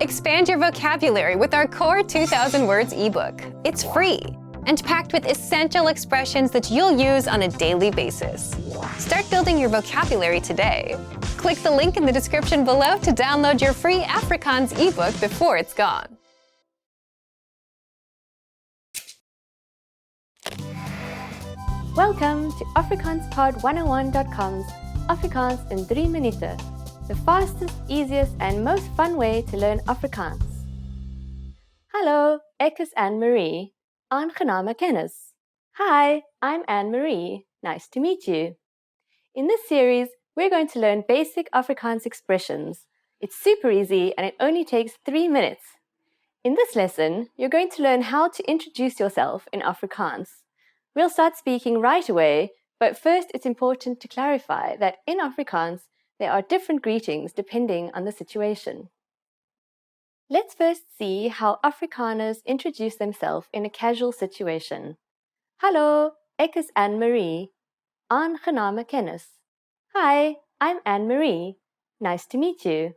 Expand your vocabulary with our Core 2000 Words ebook. It's free and packed with essential expressions that you'll use on a daily basis. Start building your vocabulary today. Click the link in the description below to download your free Afrikaans ebook before it's gone. Welcome to AfrikaansPod101.com's Afrikaans in 3 minuten, the fastest, easiest and most fun way to learn Afrikaans. Hallo, ek is Anne-Marie. Aangename kennis. Hi, I'm Anne-Marie. Nice to meet you. In this series, we're going to learn basic Afrikaans expressions. It's super easy and it only takes 3 minutes. In this lesson, you're going to learn how to introduce yourself in Afrikaans. We'll start speaking right away, but first it's important to clarify that in Afrikaans, there are different greetings depending on the situation. Let's first see how Afrikaners introduce themselves in a casual situation. Hallo, ek is Anne-Marie. Aangename kennis. Hi, I'm Anne-Marie. Nice to meet you.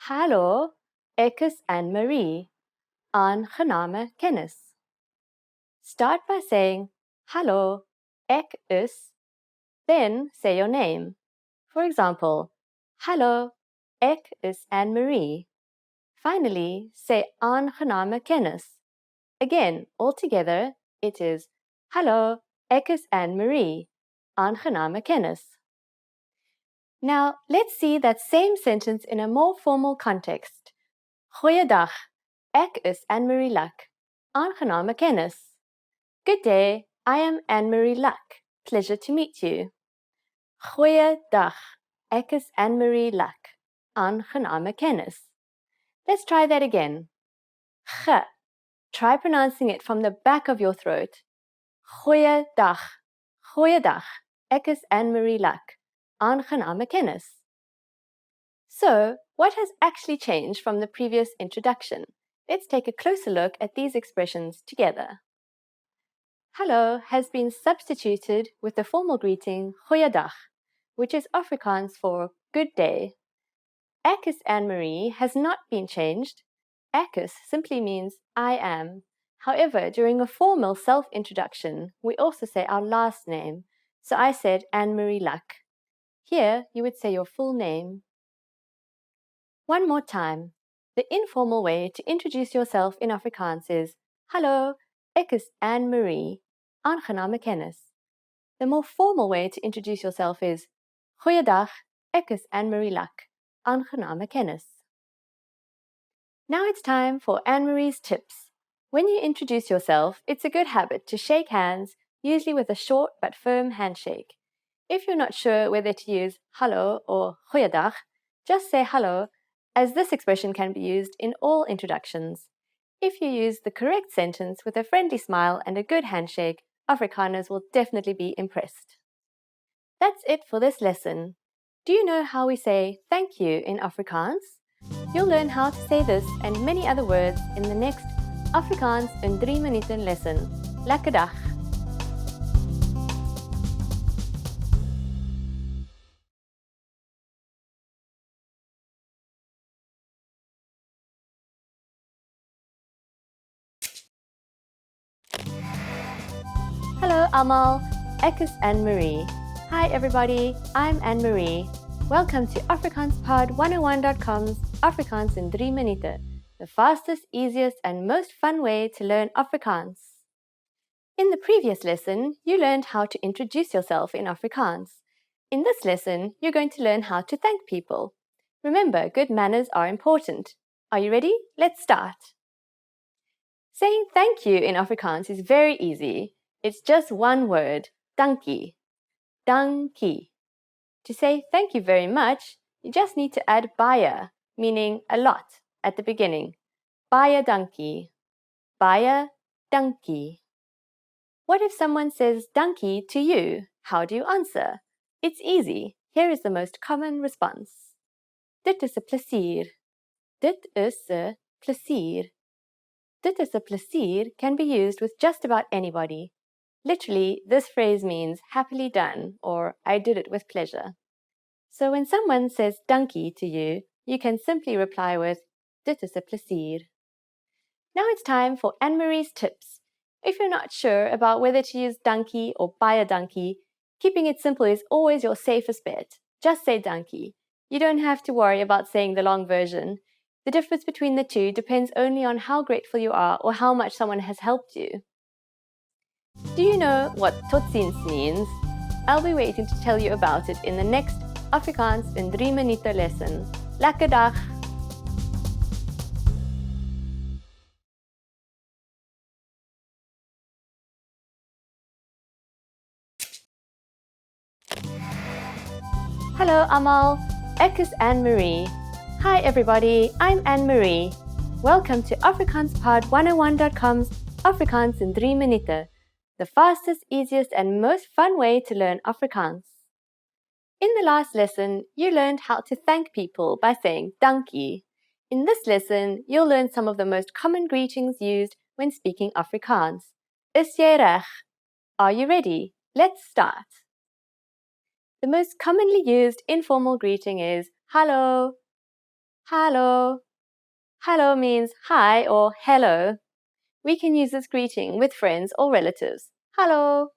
Hallo, ek is Anne-Marie. Aangename kennis. Start by saying, Hallo, ek is, then say your name. For example, Hallo, ek is Anne-Marie. Finally, say aangename kennis. Again, all together, it is Hallo, ek is Anne-Marie. Aangename kennis. Now, let's see that same sentence in a more formal context. Goeiedag, ek is Anne-Marie Luck. Aangename kennis. Good day, I am Anne-Marie Luck. Pleasure to meet you. Goeiedag, ek is Anne-Marie Luck. Aangename kennis. Let's try that again. G. Try pronouncing it from the back of your throat. Goeiedag, goeiedag, ek is Anne-Marie Luck. Aangename kennis. So, what has actually changed from the previous introduction? Let's take a closer look at these expressions together. Hallo has been substituted with the formal greeting goeiedag, which is Afrikaans for good day. Ek is Anne-Marie has not been changed. Ek is simply means I am. However, during a formal self-introduction, we also say our last name. So I said Anne-Marie Luck. Here, you would say your full name. One more time. The informal way to introduce yourself in Afrikaans is Hallo, ek is Anne-Marie. Aangename kennis. The more formal way to introduce yourself is Goeiedag, ek is Anne-Marie Luck. Aangename kennis. Now it's time for Anne-Marie's tips. When you introduce yourself, it's a good habit to shake hands, usually with a short but firm handshake. If you're not sure whether to use hallo or goeiedag, just say hallo, as this expression can be used in all introductions. If you use the correct sentence with a friendly smile and a good handshake, Afrikaners will definitely be impressed. That's it for this lesson. Do you know how we say thank you in Afrikaans? You'll learn how to say this and many other words in the next Afrikaans in 3 minuten lesson. Lekker dag! Hello allemaal, ek is Anne-Marie. Hi everybody, I'm Anne-Marie. Welcome to AfrikaansPod101.com's Afrikaans in 3 minuten, the fastest, easiest and most fun way to learn Afrikaans. In the previous lesson, you learned how to introduce yourself in Afrikaans. In this lesson, you're going to learn how to thank people. Remember, good manners are important. Are you ready? Let's start. Saying thank you in Afrikaans is very easy. It's just one word, dankie. Dankie. To say thank you very much, you just need to add baie, meaning a lot, at the beginning. Baie dankie. Baie dankie. What if someone says dankie to you? How do you answer? It's easy. Here is the most common response. Dit is 'n plesier. Dit is 'n plesier. Dit is 'n plesier can be used with just about anybody. Literally, this phrase means happily done or I did it with pleasure. So when someone says dankie to you, you can simply reply with Dit is 'n plesier. Now it's time for Anne-Marie's tips. If you're not sure about whether to use dankie or baie dankie, keeping it simple is always your safest bet. Just say dankie. You don't have to worry about saying the long version. The difference between the two depends only on how grateful you are or how much someone has helped you. Do you know what tot ziens means? I'll be waiting to tell you about it in the next Afrikaans in 3 minute lesson. Lekker dag! Hallo almal, ek is Anne-Marie. Hi everybody, I'm Anne-Marie. Welcome to AfrikaansPod101.com's Afrikaans in 3 minute, the fastest, easiest and most fun way to learn Afrikaans. In the last lesson, you learned how to thank people by saying dankie. In this lesson, you'll learn some of the most common greetings used when speaking Afrikaans. Is jy reg? Are you ready? Let's start. The most commonly used informal greeting is hallo. Hallo. Hallo means hi or hello. We can use this greeting with friends or relatives. Hallo.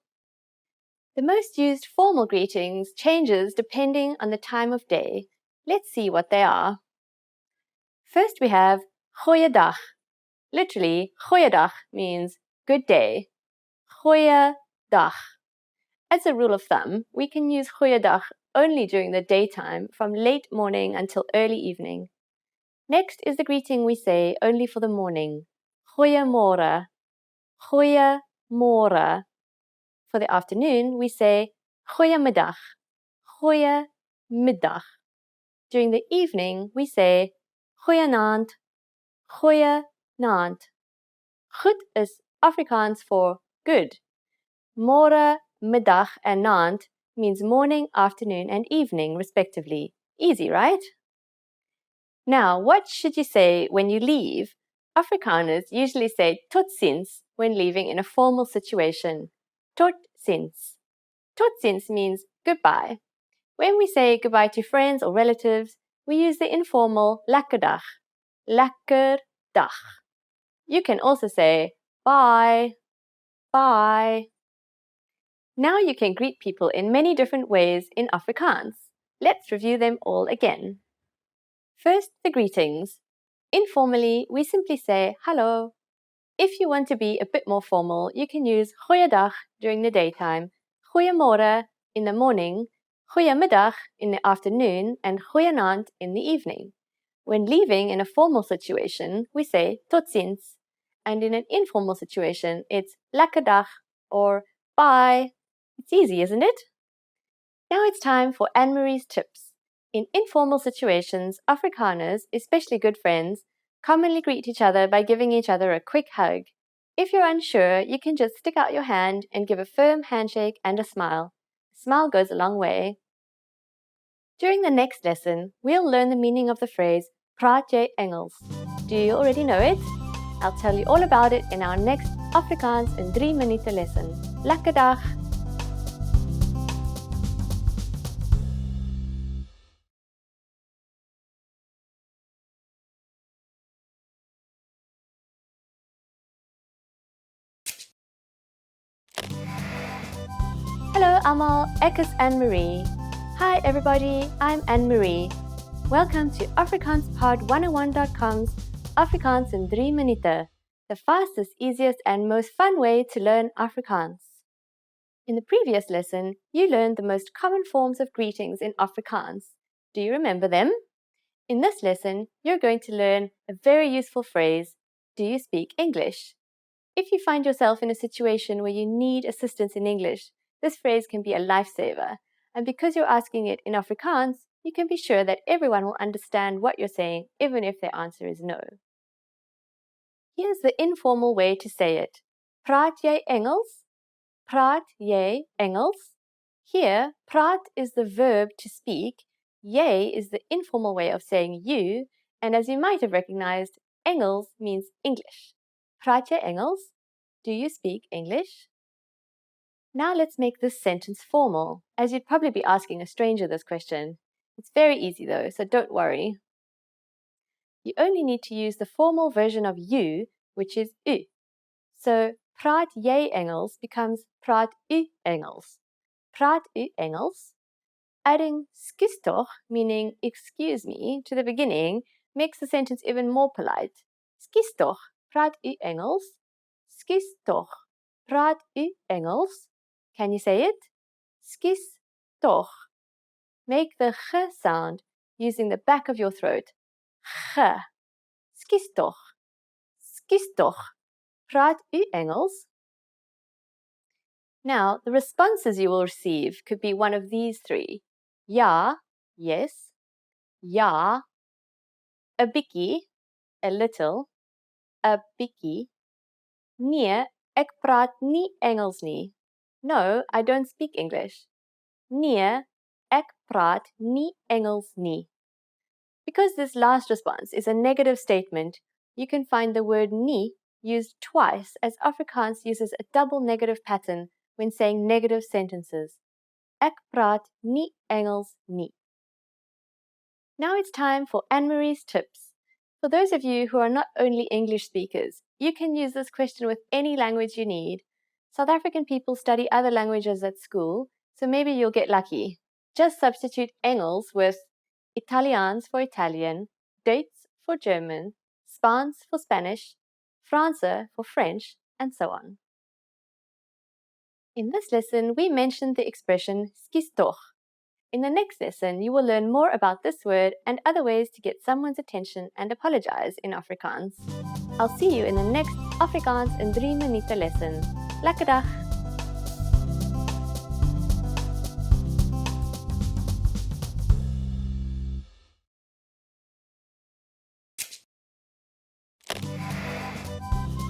The most used formal greetings changes depending on the time of day. Let's see what they are. First we have goeiedag. Literally, goeiedag means good day. Goeiedag. As a rule of thumb, we can use goeiedag only during the daytime from late morning until early evening. Next is the greeting we say only for the morning. Goeiemôre. Goeiemôre. For the afternoon, we say goeiemiddag. Goeiemiddag. During the evening, we say goeienaand. Goeienaand. Goed is Afrikaans for good. Môre, middag and naand means morning, afternoon and evening respectively. Easy, right? Now, what should you say when you leave? Afrikaners usually say tot ziens when leaving in a formal situation. Tot ziens. Tot ziens means goodbye. When we say goodbye to friends or relatives, we use the informal lekker dag. Lekker dag. You can also say bye. Bye. Now you can greet people in many different ways in Afrikaans. Let's review them all again. First, the greetings. Informally, we simply say hallo. If you want to be a bit more formal, you can use goeiedag during the daytime, goeiemôre in the morning, goeiemiddag in the afternoon, and goeienaand in the evening. When leaving in a formal situation, we say tot ziens. And in an informal situation, it's lekker dag or bye. It's easy, isn't it? Now it's time for Anne-Marie's tips. In informal situations, Afrikaners, especially good friends, commonly greet each other by giving each other a quick hug. If you're unsure, you can just stick out your hand and give a firm handshake and a smile. A smile goes a long way. During the next lesson, we'll learn the meaning of the phrase praat jy Engels. Do you already know it? I'll tell you all about it in our next Afrikaans in 3 minute lesson. Lekker dag! Hallo almal, ek is Anne-Marie. Hi everybody, I'm Anne-Marie. Welcome to AfrikaansPod101.com's Afrikaans in 3 minute, the fastest, easiest and most fun way to learn Afrikaans. In the previous lesson, you learned the most common forms of greetings in Afrikaans. Do you remember them? In this lesson, you're going to learn a very useful phrase, do you speak English? If you find yourself in a situation where you need assistance in English, this phrase can be a lifesaver. And because you're asking it in Afrikaans, you can be sure that everyone will understand what you're saying, even if their answer is no. Here's the informal way to say it. Praat jy Engels? Praat jy Engels? Here, praat is the verb to speak, jy is the informal way of saying you, and as you might have recognized, Engels means English. Praat jy Engels? Do you speak English? Now let's make this sentence formal, as you'd probably be asking a stranger this question. It's very easy though, so don't worry. you only need to use the formal version of you, which is u. So, praat jy Engels becomes praat u Engels. Praat u Engels? Adding skus toch, meaning excuse me, to the beginning makes the sentence even more polite. Skus toch, praat u Engels? Skus toch, praat u Engels? Can you say it? Skus toch. Make the g sound using the back of your throat. G. Skus toch. Skus toch. Praat u Engels? Now, the responses you will receive could be one of these three. Ja, yes. Ja, a bietjie, a little. A bietjie. Nee, ek praat nie Engels nie. No, I don't speak English. Nee, ek praat nie Engels nie. Because this last response is a negative statement, you can find the word nie used twice as Afrikaans uses a double negative pattern when saying negative sentences. Ek praat nie Engels nie. Now it's time for Anne-Marie's tips. For those of you who are not only English speakers, you can use this question with any language you need. South African people study other languages at school, so maybe you'll get lucky. Just substitute Engels with Italiaans for Italian, Duits for German, Spaans for Spanish, Franse for French, and so on. In this lesson, we mentioned the expression skus toch. In the next lesson, you will learn more about this word and other ways to get someone's attention and apologize in Afrikaans. I'll see you in the next Afrikaans in 3 minuten lesson. Lekker dag!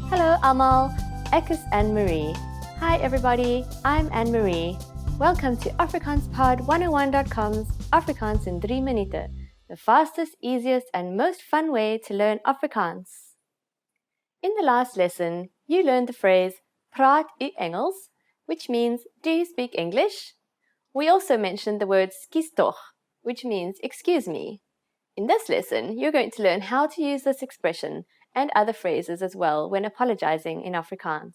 Hello allemaal, ek is Anne-Marie. Hi everybody, I'm Anne-Marie. Welcome to AfrikaansPod101.com's Afrikaans in 3 minuten, the fastest, easiest and most fun way to learn Afrikaans. In the last lesson, you learned the phrase praat u Engels, which means do you speak English? We also mentioned the word skus toch, which means excuse me. In this lesson, you're going to learn how to use this expression and other phrases as well when apologizing in Afrikaans.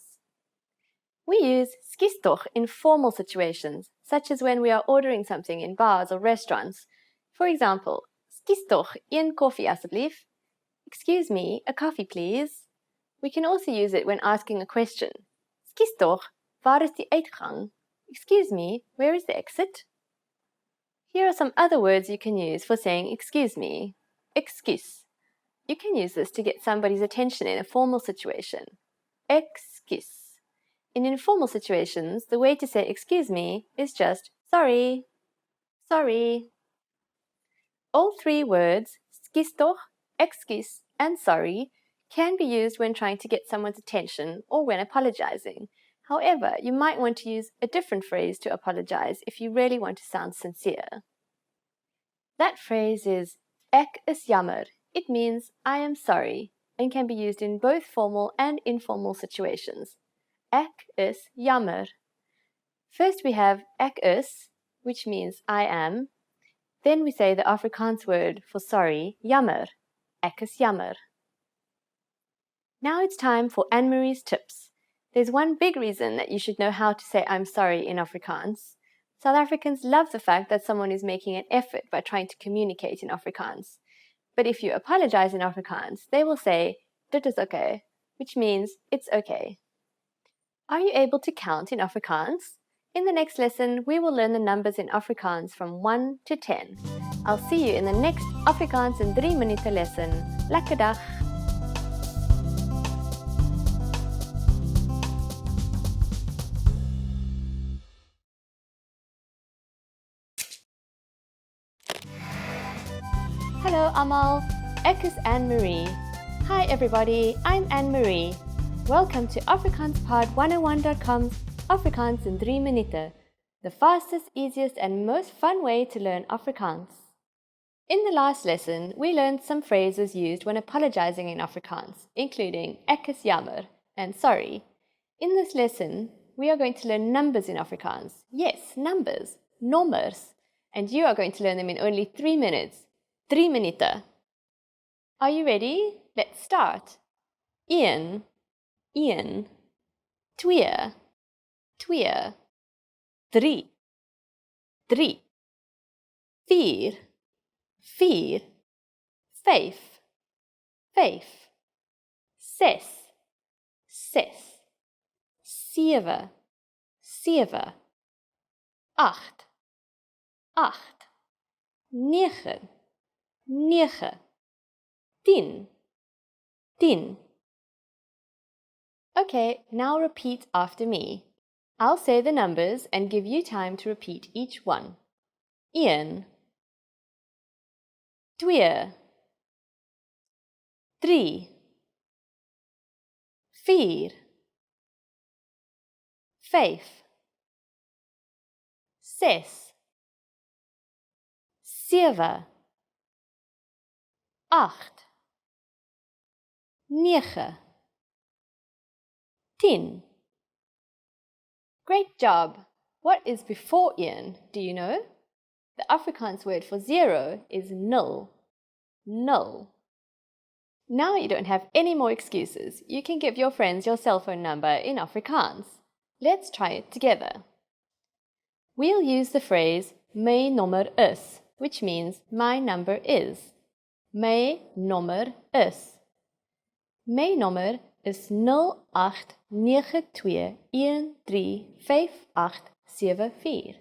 We use skus toch in formal situations, such as when we are ordering something in bars or restaurants. For example, skus toch een koffie asseblief? Excuse me, a coffee please? We can also use it when asking a question. Skus toch, waar is die uitgang? Excuse me, where is the exit? Here are some other words you can use for saying excuse me. Excuse. You can use this to get somebody's attention in a formal situation. Excuse. In informal situations, the way to say excuse me is just sorry. Sorry. All three words, skus toch, excuse, and sorry, can be used when trying to get someone's attention or when apologizing. However, you might want to use a different phrase to apologize if you really want to sound sincere. That phrase is ek is jammer. It means I am sorry and can be used in both formal and informal situations. Ek is jammer. First we have ek is, which means I am. Then we say the Afrikaans word for sorry, jammer. Ek is jammer. Now it's time for Anne-Marie's tips. There's one big reason that you should know how to say I'm sorry in Afrikaans. South Africans love the fact that someone is making an effort by trying to communicate in Afrikaans. But if you apologize in Afrikaans, they will say, dit is okay, which means it's okay. Are you able to count in Afrikaans? In the next lesson, we will learn the numbers in Afrikaans from 1 to 10. I'll see you in the next Afrikaans in 3 minuten lesson. Lekker dag! Hello allemaal, ek is Anne-Marie. Hi everybody, I'm Anne-Marie. Welcome to AfrikaansPod101.com's Afrikaans in 3 minuten, the fastest, easiest and most fun way to learn Afrikaans. In the last lesson, we learned some phrases used when apologizing in Afrikaans, including ek is jammer and sorry. In this lesson, we are going to learn numbers in Afrikaans. Yes, numbers, nommers. And you are going to learn them in only 3 minutes. 3 minuten. Are you ready? Let's start. Een, twee, drie, vier, vyf, ses, sewe, agt, negen, 10. Okay, now repeat after me. I'll say the numbers and give you time to repeat each one. Een, twee, drie, vier, vyf, ses, sewe, agt, negen, 10. Great job! What is before een, do you know? The Afrikaans word for zero is nul. Nul. Now you don't have any more excuses. You can give your friends your cell phone number in Afrikaans. Let's try it together. We'll use the phrase my nommer is, which means my number is. My nommer is. My nommer is 0892135874.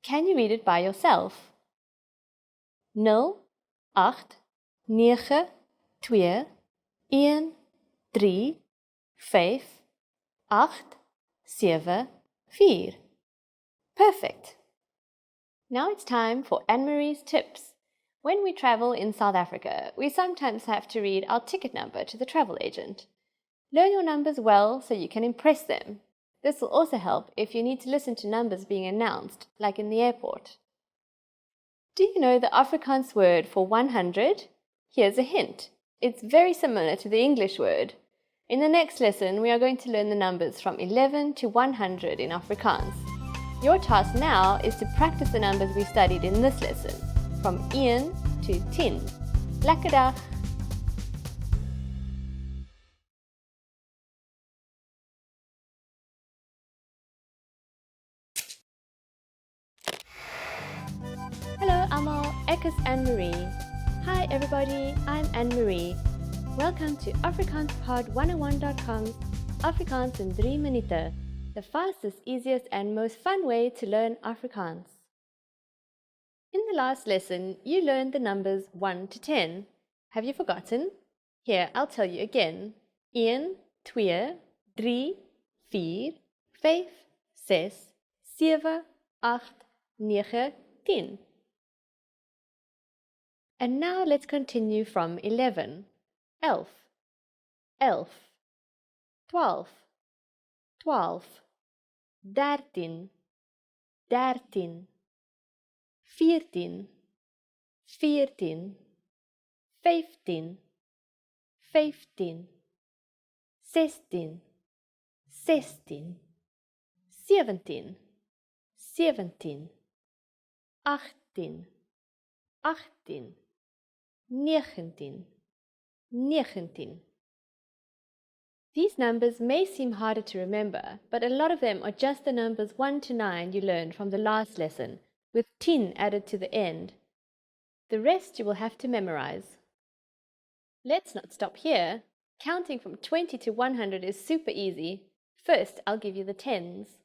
Can you read it by yourself? 0892135874. Perfect! Now it's time for Anne-Marie's tips. When we travel in South Africa, we sometimes have to read our ticket number to the travel agent. Learn your numbers well so you can impress them. This will also help if you need to listen to numbers being announced, like in the airport. Do you know the Afrikaans word for 100? Here's a hint. It's very similar to the English word. In the next lesson, we are going to learn the numbers from 11 to 100 in Afrikaans. Your task now is to practice the numbers we studied in this lesson, from 1 to 10. Lekker dag! Hello almal, ek is Anne-Marie. Hi everybody, I'm Anne-Marie. Welcome to AfrikaansPod101.com's Afrikaans in 3 minuten, the fastest, easiest and most fun way to learn Afrikaans. In the last lesson, you learned the numbers 1 to 10. Have you forgotten? Here, I'll tell you again. 1, 2, 3, 4, 5, 6, 7, 8, 9, 10. And now let's continue from 11. 11, 12, 13, 14, 15, 16, 17, 18, 19. These numbers may seem harder to remember, but a lot of them are just the numbers 1 to 9 you learned from the last lesson, with 10 added to the end. The rest you will have to memorize. Let's not stop here. Counting from 20 to 100 is super easy. First, I'll give you the tens.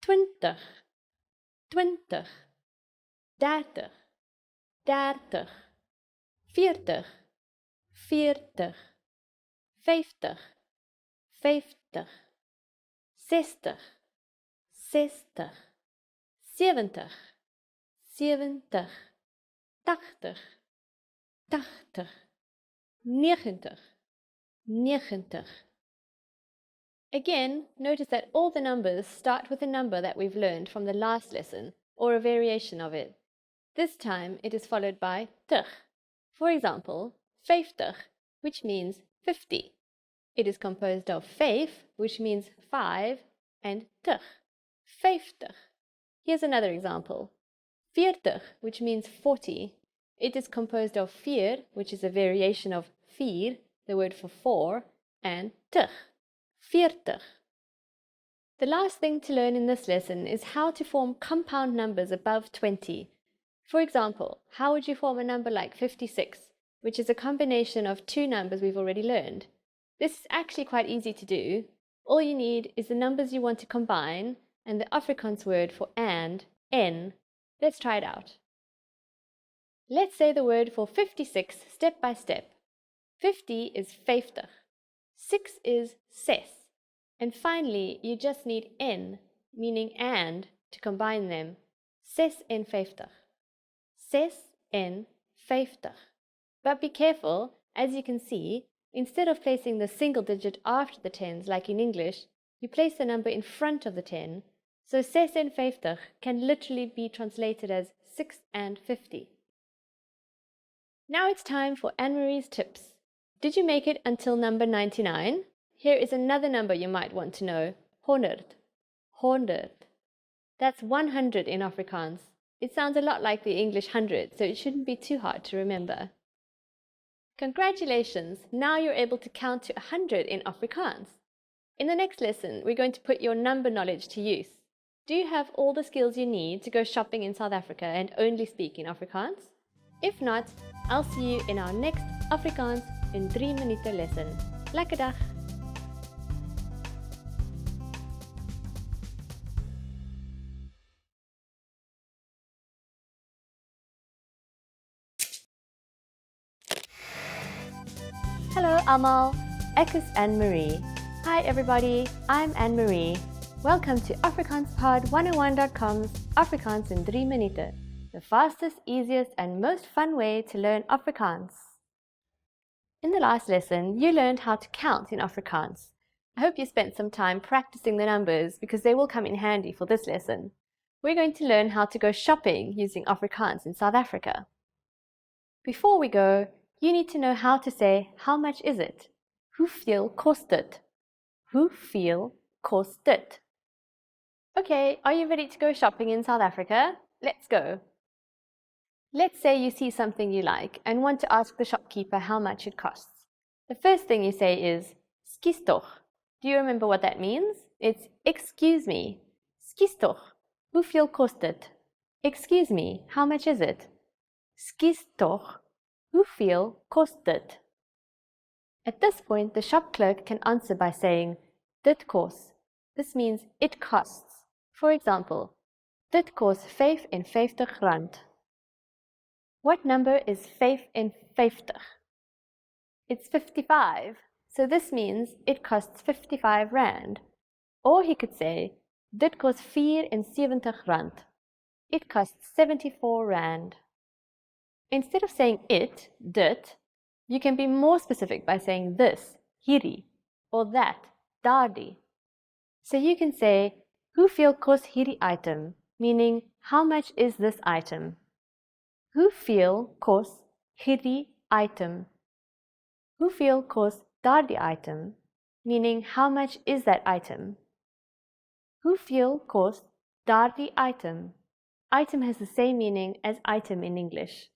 20, 30, 30, 40, 40, 50, 50, 60, 60, 70, 70, 80, 80, 90, 90. Again, notice that all the numbers start with a number that we've learned from the last lesson, or a variation of it. This time it is followed by tig. For example, 50, which means 50. It is composed of vyf, which means 5, and tig, 50. Here's another example. 40, which means 40. It is composed of vier, which is a variation of vier, the word for four, and tig, 40. The last thing to learn in this lesson is how to form compound numbers above 20. For example, how would you form a number like 56, which is a combination of two numbers we've already learned? This is actually quite easy to do. All you need is the numbers you want to combine and the Afrikaans word for and, en. Let's try it out. Let's say the word for 56 step by step. 50 is 50, 6 is ses, and finally you just need en, meaning and, to combine them. 56. 56. But be careful, as you can see, instead of placing the single digit after the tens like in English, you place the number in front of the 10, so 56 can literally be translated as 6 and 50. Now it's time for Anne-Marie's tips. Did you make it until number 99? Here is another number you might want to know. 100. 100. That's 100 in Afrikaans. It sounds a lot like the English 100, so it shouldn't be too hard to remember. Congratulations! Now you're able to count to 100 in Afrikaans. In the next lesson, we're going to put your number knowledge to use. Do you have all the skills you need to go shopping in South Africa and only speak in Afrikaans? If not, I'll see you in our next Afrikaans in 3 minuten lesson. Lekker dag! Hello Amal, ek is Anne-Marie. Hi everybody, I'm Anne-Marie. Welcome to AfrikaansPod101.com's Afrikaans in 3 minuten, the fastest, easiest and most fun way to learn Afrikaans. In the last lesson, you learned how to count in Afrikaans. I hope you spent some time practicing the numbers because they will come in handy for this lesson. We're going to learn how to go shopping using Afrikaans in South Africa. Before we go, you need to know how to say, how much is it? Hoeveel kost dit? Hoeveel kost dit? Okay, are you ready to go shopping in South Africa? Let's go. Let's say you see something you like and want to ask the shopkeeper how much it costs. The first thing you say is, skus toch. Do you remember what that means? It's, excuse me. Skus toch. Hoeveel kost dit? Excuse me, how much is it? Skus toch. Hoeveel kost dit? At this point, the shop clerk can answer by saying, dit kos. This means it costs. For example, dit kos 55 rand. What number is 55? It's 55, so this means it costs 55 rand. Or he could say, dit kos 74 rand. It costs 74 rand. Instead of saying it, dit, you can be more specific by saying this, hierdie, or that, daardie. So you can say, hoeveel kos hierdie item, meaning how much is this item? Hoeveel kos hierdie item? Hoeveel kos daardie item, meaning how much is that item? Hoeveel kos daardie item? Item has the same meaning as item in English.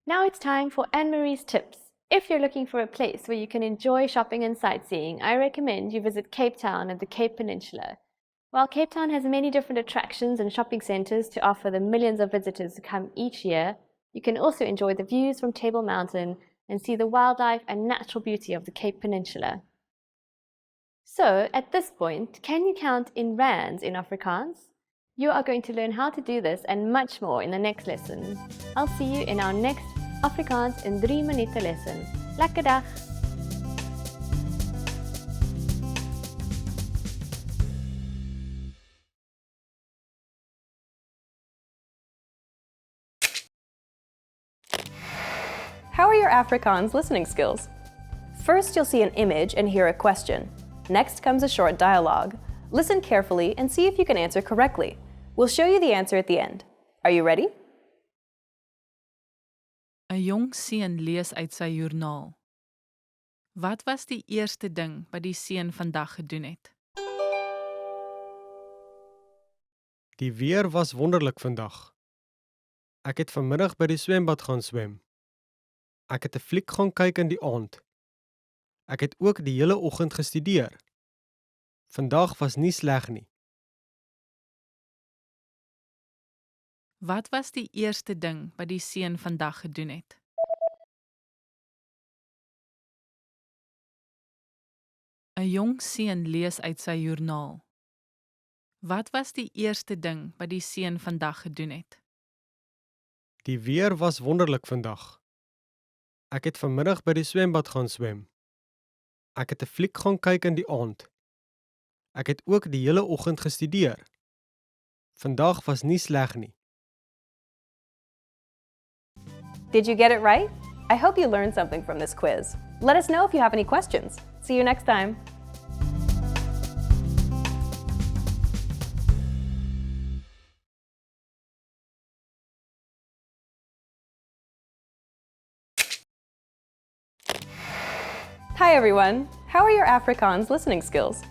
Now it's time for Anne-Marie's tips. If you're looking for a place where you can enjoy shopping and sightseeing, I recommend you visit Cape Town and the Cape Peninsula. While Cape Town has many different attractions and shopping centres to offer the millions of visitors who come each year, you can also enjoy the views from Table Mountain and see the wildlife and natural beauty of the Cape Peninsula. So, at this point, can you count in rands in Afrikaans? You are going to learn how to do this and much more in the next lesson. I'll see you in our next Afrikaans in 3 minuten lesson. Lekker dag! How are your Afrikaans listening skills? First, you'll see an image and hear a question. Next comes a short dialogue. Listen carefully and see if you can answer correctly. We'll show you the answer at the end. Are you ready? 'n Jong seun lees uit sy joernaal. Wat was die eerste ding wat die seun vandag gedoen het? Die weer was wonderlik vandag. Ek het vanmiddag by die swembad gaan swem. Ek het 'n fliek gaan kyk in die aand. Ek het ook die hele oggend gestudeer. Vandag was nie sleg nie. Wat was die eerste ding wat die seun vandag gedoen het? Een jong seun lees uit sy joernaal. Wat was die eerste ding wat die seun vandag gedoen het? Die weer was wonderlik vandag. Ek het vanmiddag by die swembad gaan swem. Ek het 'n fliek gaan kyk in die aand. Ek het ook die hele oggend gestudeer. Vandag was nie sleg nie. Did you get it right? I hope you learned something from this quiz. Let us know if you have any questions. See you next time. Hi everyone! How are your Afrikaans listening skills?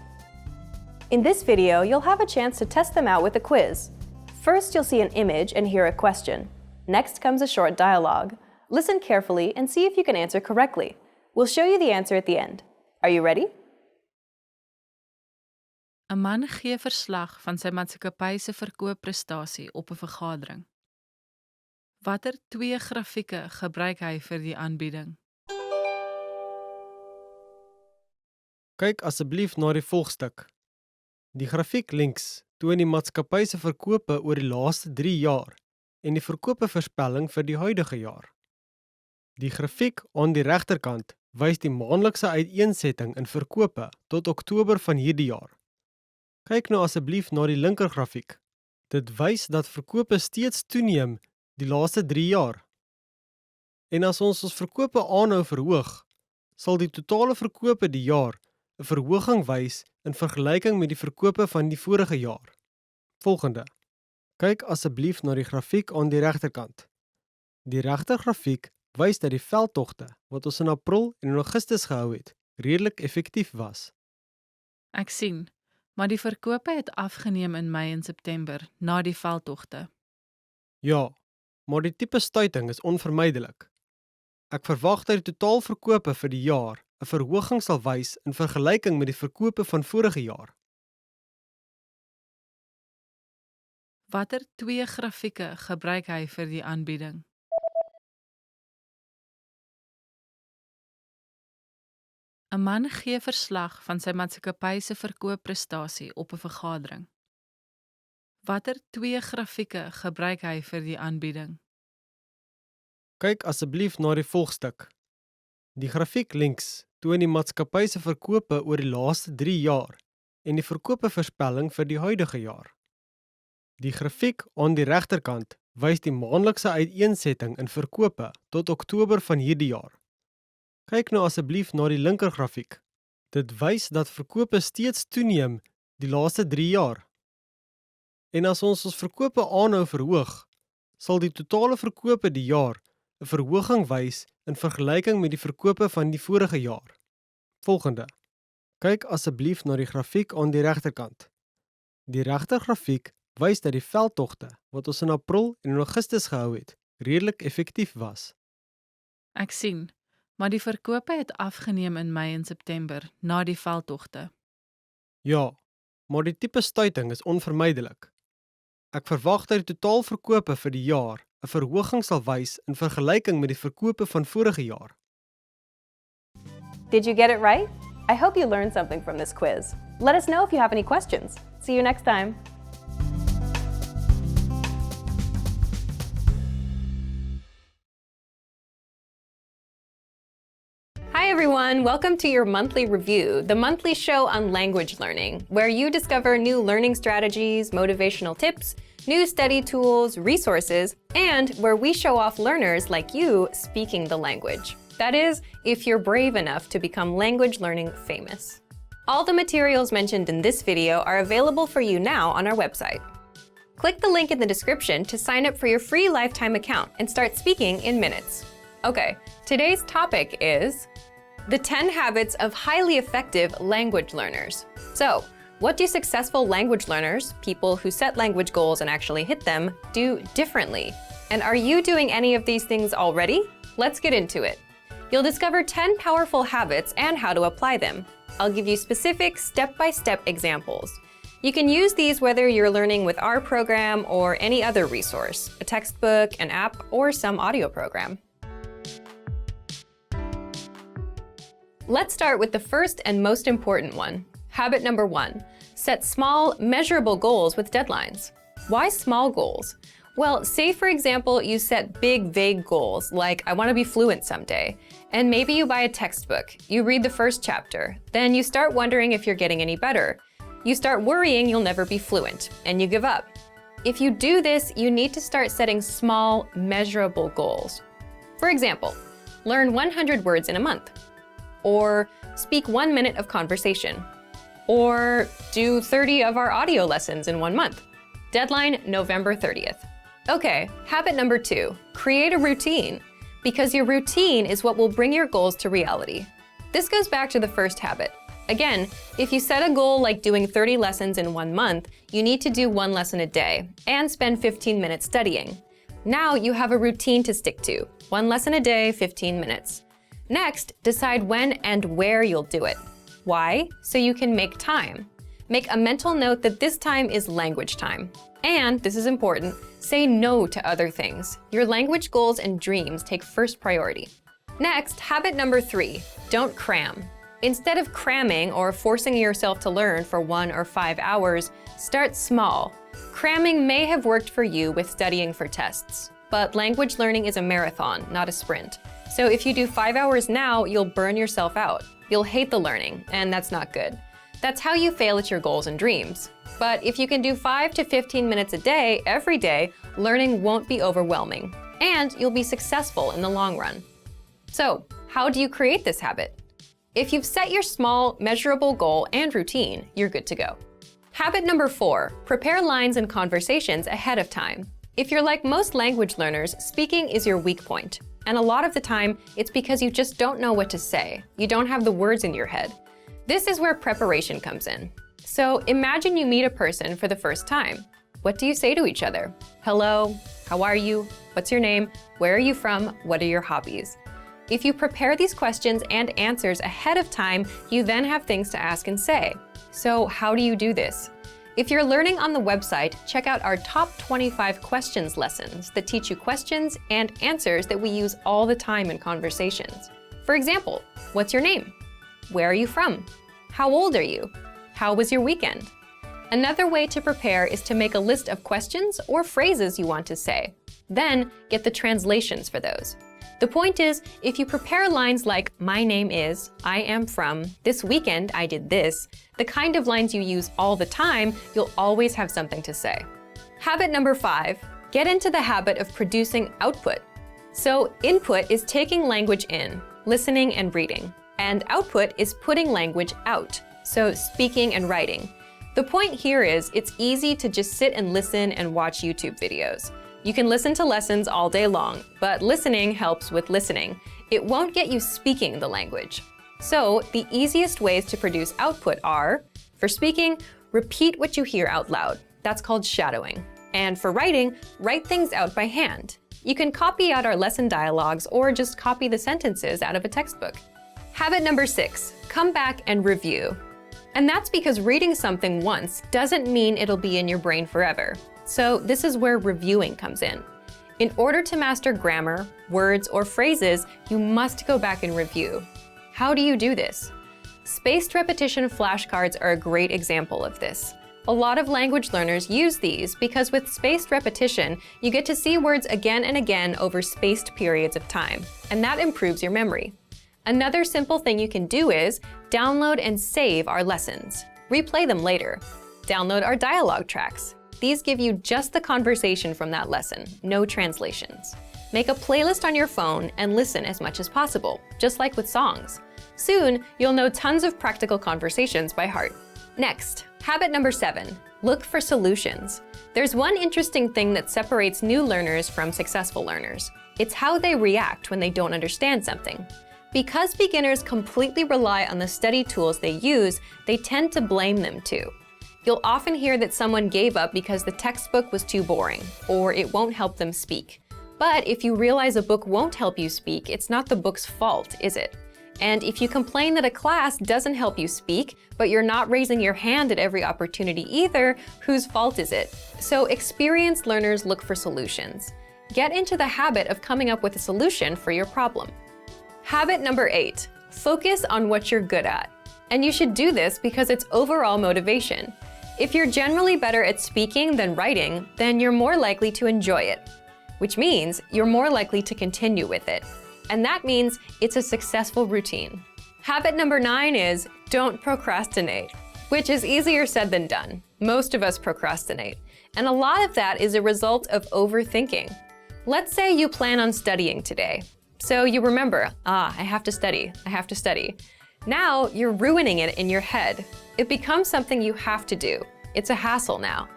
In this video, you'll have a chance to test them out with a quiz. First, you'll see an image and hear a question. Next comes a short dialogue. Listen carefully and see if you can answer correctly. We'll show you the answer at the end. Are you ready? 'n Man gee verslag van sy maatskappy se verkoopprestasie op 'n vergadering. Watter 2 grafieke gebruik hy vir die aanbieding? Kyk asseblief na die volgstuk. Die grafiek links toon die maatskappy se verkope oor die laaste 3 jaar en die verkopevoorspelling vir die huidige jaar. Die grafiek aan die regterkant wys die maandelikse uiteensetting in verkope tot Oktober van hierdie jaar. Kyk nou asseblief na die linkergrafiek. Dit wys dat verkope steeds toeneem die laaste 3 jaar. En as ons verkope aanhou verhoog, sal die totale verkope die jaar 'n verhoging wys in vergelyking met die verkope van die vorige jaar. Volgende. Kyk asseblief na die grafiek aan die regterkant. Die regtergrafiek wys dat die veldtogte wat ons in April en in Augustus gehou het, redelik effektief was. Ek sien, maar die verkope het afgeneem in Mei en September na die veldtogte. Ja, maar die tipe stuiting is onvermydelik. Ek verwag dat die totaalverkope vir die jaar 'n verhoging sal wys in vergelyking met die verkope van vorige jaar. Watter 2 grafieke gebruik hy vir die aanbieding? Een man gee verslag van sy maatskappy se verkoopprestasie op 'n vergadering. Watter 2 grafieke gebruik hy vir die aanbieding? Kyk asseblief na die volgstuk. Die grafiek links toon die maatskappy se verkope oor die laaste 3 jaar en die verkopevoorspelling vir die huidige jaar. Die grafiek aan die regterkant wys die maandelikse uiteensetting in verkope tot Oktober van hierdie jaar. Kyk nou asseblief na die linkergrafiek. Dit wys dat verkope steeds toeneem die laaste 3 jaar. En as ons verkope aanhou verhoog, sal die totale verkope die jaar 'n verhoging wys in vergelyking met die verkope van die vorige jaar. Volgende. Kyk asseblief na die grafiek aan die regterkant. Die regtergrafiek wys dat die veldtogte wat ons in April en in Augustus gehou het, redelik effektief was. Ek sien, maar die verkope het afgeneem in Mei en September na die veldtogte. Ja, maar die tipe stuiting is onvermydelik. Ek verwag dat die totaalverkope vir die jaar 'n verhoging sal wys in vergelyking met die verkope van vorige jaar. Did you get it right? I hope you learned something from this quiz. Let us know if you have any questions. See you next time. Hi everyone, welcome to your monthly review, the monthly show on language learning, where you discover new learning strategies, motivational tips, new study tools, resources, and where we show off learners like you speaking the language. That is, if you're brave enough to become language learning famous. All the materials mentioned in this video are available for you now on our website. Click the link in the description to sign up for your free lifetime account and start speaking in minutes. Okay, today's topic is the 10 habits of highly effective language learners. So, what do successful language learners, people who set language goals and actually hit them, do differently? And are you doing any of these things already? Let's get into it. You'll discover 10 powerful habits and how to apply them. I'll give you specific step-by-step examples. You can use these whether you're learning with our program or any other resource, a textbook, an app, or some audio program. Let's start with the first and most important one. Habit number 1, set small, measurable goals with deadlines. Why small goals? Well, say for example, you set big, vague goals, like I want to be fluent someday, and maybe you buy a textbook, you read the first chapter, then you start wondering if you're getting any better. You start worrying you'll never be fluent, and you give up. If you do this, you need to start setting small, measurable goals. For example, learn 100 words in a month, or speak 1 minute of conversation, or do 30 of our audio lessons in 1 month. Deadline, November 30th. Okay, habit number 2, create a routine, because your routine is what will bring your goals to reality. This goes back to the first habit. Again, if you set a goal like doing 30 lessons in 1 month, you need to do 1 lesson a day and spend 15 minutes studying. Now you have a routine to stick to, 1 lesson a day, 15 minutes. Next, decide when and where you'll do it. Why? So you can make time. Make a mental note that this time is language time. And, this is important, say no to other things. Your language goals and dreams take first priority. Next, habit number 3, don't cram. Instead of cramming or forcing yourself to learn for 1 or 5 hours, start small. Cramming may have worked for you with studying for tests, but language learning is a marathon, not a sprint. So if you do 5 hours now, you'll burn yourself out. You'll hate the learning, and that's not good. That's how you fail at your goals and dreams. But if you can do 5 to 15 minutes a day, every day, learning won't be overwhelming, and you'll be successful in the long run. So, how do you create this habit? If you've set your small, measurable goal and routine, you're good to go. Habit number 4, prepare lines and conversations ahead of time. If you're like most language learners, speaking is your weak point. And a lot of the time, it's because you just don't know what to say. You don't have the words in your head. This is where preparation comes in. So imagine you meet a person for the first time. What do you say to each other? Hello, how are you? What's your name? Where are you from? What are your hobbies? If you prepare these questions and answers ahead of time, you then have things to ask and say. So how do you do this? If you're learning on the website, check out our top 25 questions lessons that teach you questions and answers that we use all the time in conversations. For example, what's your name? Where are you from? How old are you? How was your weekend? Another way to prepare is to make a list of questions or phrases you want to say. Then get the translations for those. The point is, if you prepare lines like, my name is, I am from, this weekend I did this, the kind of lines you use all the time, you'll always have something to say. Habit number 5, get into the habit of producing output. So input is taking language in, listening and reading, and output is putting language out, so speaking and writing. The point here is, it's easy to just sit and listen and watch YouTube videos. You can listen to lessons all day long, but listening helps with listening. It won't get you speaking the language. So the easiest ways to produce output are, for speaking, repeat what you hear out loud. That's called shadowing. And for writing, write things out by hand. You can copy out our lesson dialogues or just copy the sentences out of a textbook. Habit number 6, come back and review. And that's because reading something once doesn't mean it'll be in your brain forever. So this is where reviewing comes in. In order to master grammar, words, or phrases, you must go back and review. How do you do this? Spaced repetition flashcards are a great example of this. A lot of language learners use these because with spaced repetition, you get to see words again and again over spaced periods of time, and that improves your memory. Another simple thing you can do is download and save our lessons. Replay them later. Download our dialogue tracks. These give you just the conversation from that lesson, no translations. Make a playlist on your phone and listen as much as possible, just like with songs. Soon, you'll know tons of practical conversations by heart. Next, habit number 7, look for solutions. There's one interesting thing that separates new learners from successful learners. It's how they react when they don't understand something. Because beginners completely rely on the study tools they use, they tend to blame them too. You'll often hear that someone gave up because the textbook was too boring, or it won't help them speak. But if you realize a book won't help you speak, it's not the book's fault, is it? And if you complain that a class doesn't help you speak, but you're not raising your hand at every opportunity either, whose fault is it? So experienced learners look for solutions. Get into the habit of coming up with a solution for your problem. Habit number 8, focus on what you're good at. And you should do this because it's overall motivation. If you're generally better at speaking than writing, then you're more likely to enjoy it, which means you're more likely to continue with it. And that means it's a successful routine. Habit number 9 is don't procrastinate, which is easier said than done. Most of us procrastinate, and a lot of that is a result of overthinking. Let's say you plan on studying today. So you remember, I have to study. Now you're ruining it in your head. It becomes something you have to do. It's a hassle now.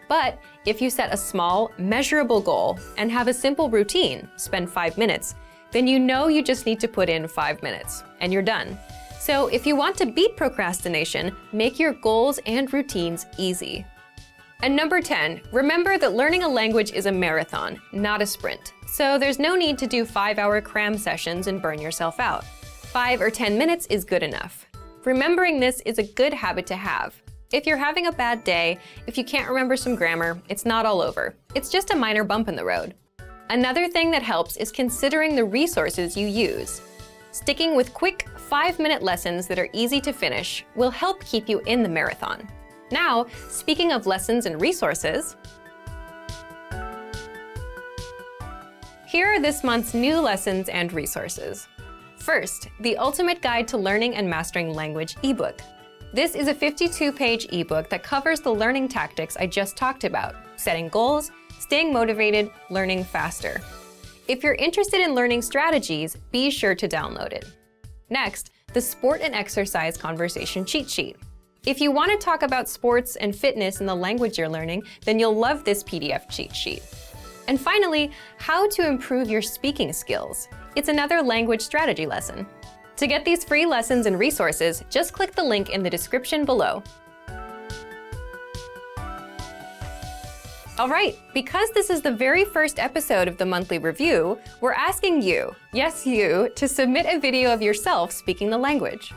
But if you set a small, measurable goal and have a simple routine, spend 5 minutes, then you know you just need to put in 5 minutes and you're done. So if you want to beat procrastination, make your goals and routines easy. And number 10, remember that learning a language is a marathon, not a sprint. So there's no need to do 5-hour cram sessions and burn yourself out. 5 or 10 minutes is good enough. Remembering this is a good habit to have. If you're having a bad day, if you can't remember some grammar, it's not all over. It's just a minor bump in the road. Another thing that helps is considering the resources you use. Sticking with quick 5-minute lessons that are easy to finish will help keep you in the marathon. Now, speaking of lessons and resources, here are this month's new lessons and resources. First, the Ultimate Guide to Learning and Mastering Language ebook. This is a 52-page ebook that covers the learning tactics I just talked about: setting goals, staying motivated, learning faster. If you're interested in learning strategies, be sure to download it. Next, the Sport and Exercise Conversation Cheat Sheet. If you want to talk about sports and fitness in the language you're learning, then you'll love this PDF cheat sheet. And finally, How to Improve Your Speaking Skills. It's another language strategy lesson. To get these free lessons and resources, just click the link in the description below. All right, because this is the very first episode of the monthly review, we're asking you, yes you, to submit a video of yourself speaking the language.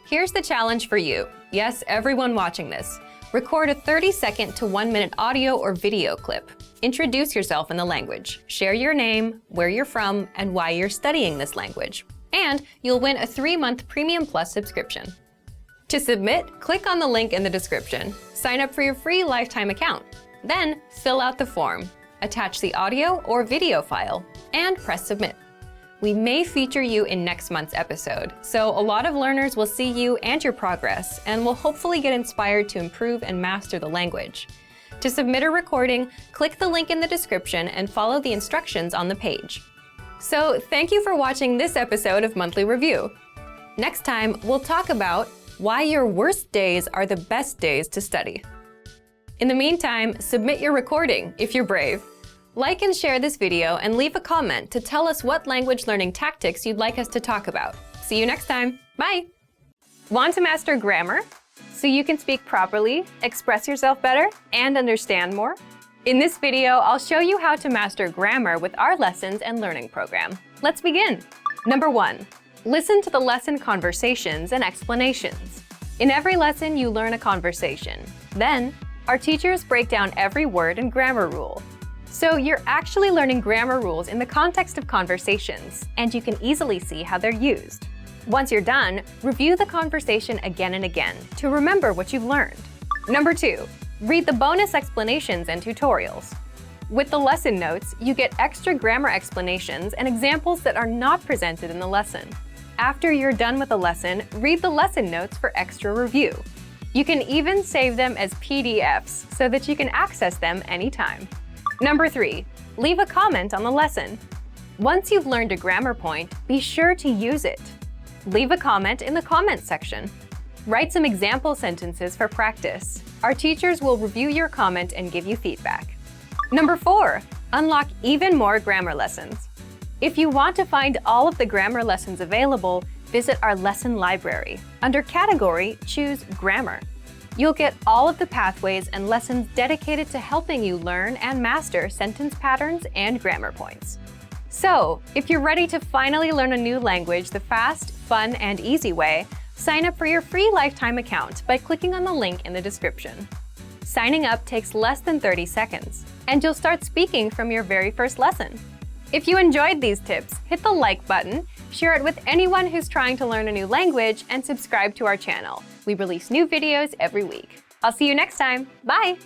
Here's the challenge for you. Yes, everyone watching this. Record a 30-second to 1-minute audio or video clip. Introduce yourself in the language. Share your name, where you're from, and why you're studying this language. And you'll win a 3-month Premium Plus subscription. To submit, click on the link in the description. Sign up for your free lifetime account. Then, fill out the form, attach the audio or video file, and press submit. We may feature you in next month's episode, so a lot of learners will see you and your progress, and will hopefully get inspired to improve and master the language. To submit a recording, click the link in the description and follow the instructions on the page. So, thank you for watching this episode of Monthly Review. Next time, we'll talk about why your worst days are the best days to study. In the meantime, submit your recording if you're brave. Like and share this video and leave a comment to tell us what language learning tactics you'd like us to talk about. See you next time. Bye! Want to master grammar so you can speak properly, express yourself better, and understand more? In this video, I'll show you how to master grammar with our lessons and learning program. Let's begin. Number 1, listen to the lesson conversations and explanations. In every lesson, you learn a conversation. Then, our teachers break down every word and grammar rule. So you're actually learning grammar rules in the context of conversations, and you can easily see how they're used. Once you're done, review the conversation again and again to remember what you've learned. Number 2, read the bonus explanations and tutorials. With the lesson notes, you get extra grammar explanations and examples that are not presented in the lesson. After you're done with the lesson, read the lesson notes for extra review. You can even save them as PDFs so that you can access them anytime. Number 3, leave a comment on the lesson. Once you've learned a grammar point, be sure to use it. Leave a comment in the comments section. Write some example sentences for practice. Our teachers will review your comment and give you feedback. Number 4, unlock even more grammar lessons. If you want to find all of the grammar lessons available, visit our lesson library. Under Category, choose Grammar. You'll get all of the pathways and lessons dedicated to helping you learn and master sentence patterns and grammar points. So, if you're ready to finally learn a new language the fast, fun, and easy way, sign up for your free lifetime account by clicking on the link in the description. Signing up takes less than 30 seconds, and you'll start speaking from your very first lesson. If you enjoyed these tips, hit the like button, share it with anyone who's trying to learn a new language, and subscribe to our channel. We release new videos every week. I'll see you next time. Bye!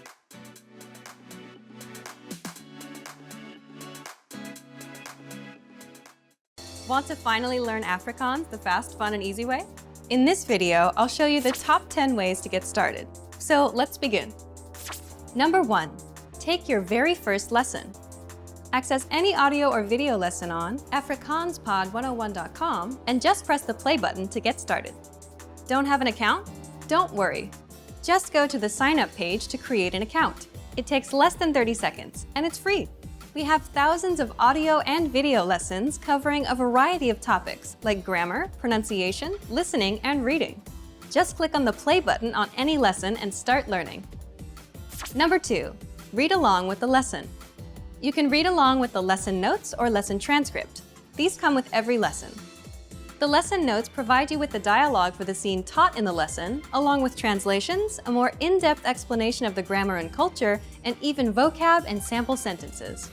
Want to finally learn Afrikaans the fast, fun, and easy way? In this video, I'll show you the top 10 ways to get started. So let's begin. Number 1. Take your very first lesson. Access any audio or video lesson on afrikaanspod101.com and just press the play button to get started. Don't have an account? Don't worry. Just go to the sign up page to create an account. It takes less than 30 seconds and it's free. We have thousands of audio and video lessons covering a variety of topics like grammar, pronunciation, listening, and reading. Just click on the play button on any lesson and start learning. Number 2. Read along with the lesson. You can read along with the lesson notes or lesson transcript. These come with every lesson. The lesson notes provide you with the dialogue for the scene taught in the lesson, along with translations, a more in-depth explanation of the grammar and culture, and even vocab and sample sentences.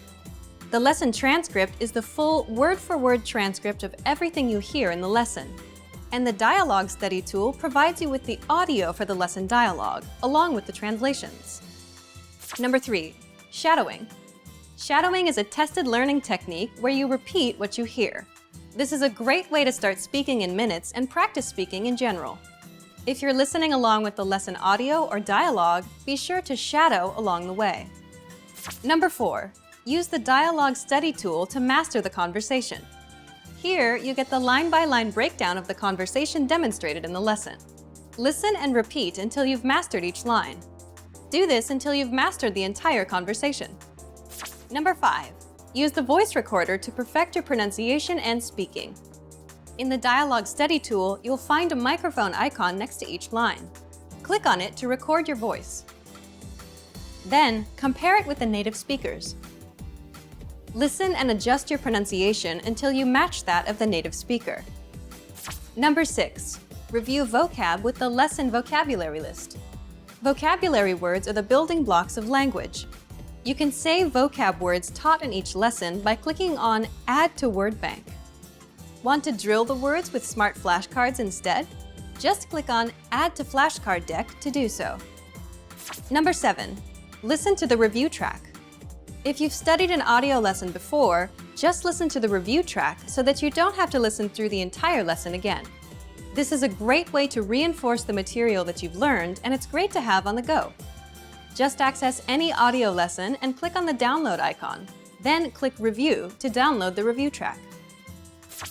The lesson transcript is the full word-for-word transcript of everything you hear in the lesson. And the dialogue study tool provides you with the audio for the lesson dialogue, along with the translations. Number 3. Shadowing. Shadowing is a tested learning technique where you repeat what you hear. This is a great way to start speaking in minutes and practice speaking in general. If you're listening along with the lesson audio or dialogue, be sure to shadow along the way. Number 4. Use the dialogue study tool to master the conversation. Here, you get the line-by-line breakdown of the conversation demonstrated in the lesson. Listen and repeat until you've mastered each line. Do this until you've mastered the entire conversation. Number 5. Use the voice recorder to perfect your pronunciation and speaking. In the dialogue study tool, you'll find a microphone icon next to each line. Click on it to record your voice. Then, compare it with the native speakers. Listen and adjust your pronunciation until you match that of the native speaker. Number 6. Review vocab with the lesson vocabulary list. Vocabulary words are the building blocks of language. You can save vocab words taught in each lesson by clicking on Add to Word Bank. Want to drill the words with smart flashcards instead? Just click on Add to Flashcard Deck to do so. Number 7. Listen to the review track. If you've studied an audio lesson before, just listen to the review track so that you don't have to listen through the entire lesson again. This is a great way to reinforce the material that you've learned, and it's great to have on the go. Just access any audio lesson and click on the download icon. Then click Review to download the review track.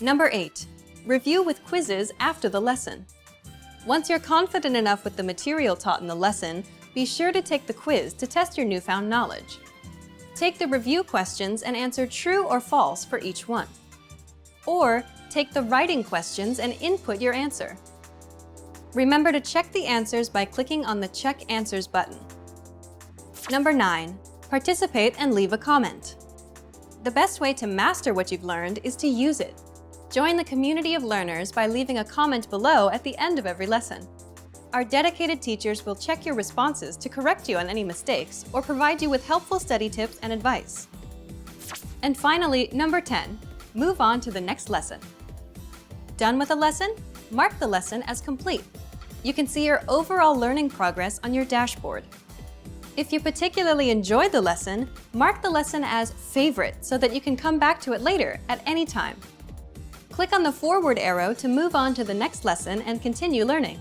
Number 8. Review with quizzes after the lesson. Once you're confident enough with the material taught in the lesson, be sure to take the quiz to test your newfound knowledge. Take the review questions and answer true or false for each one. Or take the writing questions and input your answer. Remember to check the answers by clicking on the Check Answers button. Number 9. Participate and leave a comment. The best way to master what you've learned is to use it. Join the community of learners by leaving a comment below at the end of every lesson. Our dedicated teachers will check your responses to correct you on any mistakes or provide you with helpful study tips and advice. And finally, number 10, move on to the next lesson. Done with a lesson? Mark the lesson as complete. You can see your overall learning progress on your dashboard. If you particularly enjoyed the lesson, mark the lesson as favorite so that you can come back to it later at any time. Click on the forward arrow to move on to the next lesson and continue learning.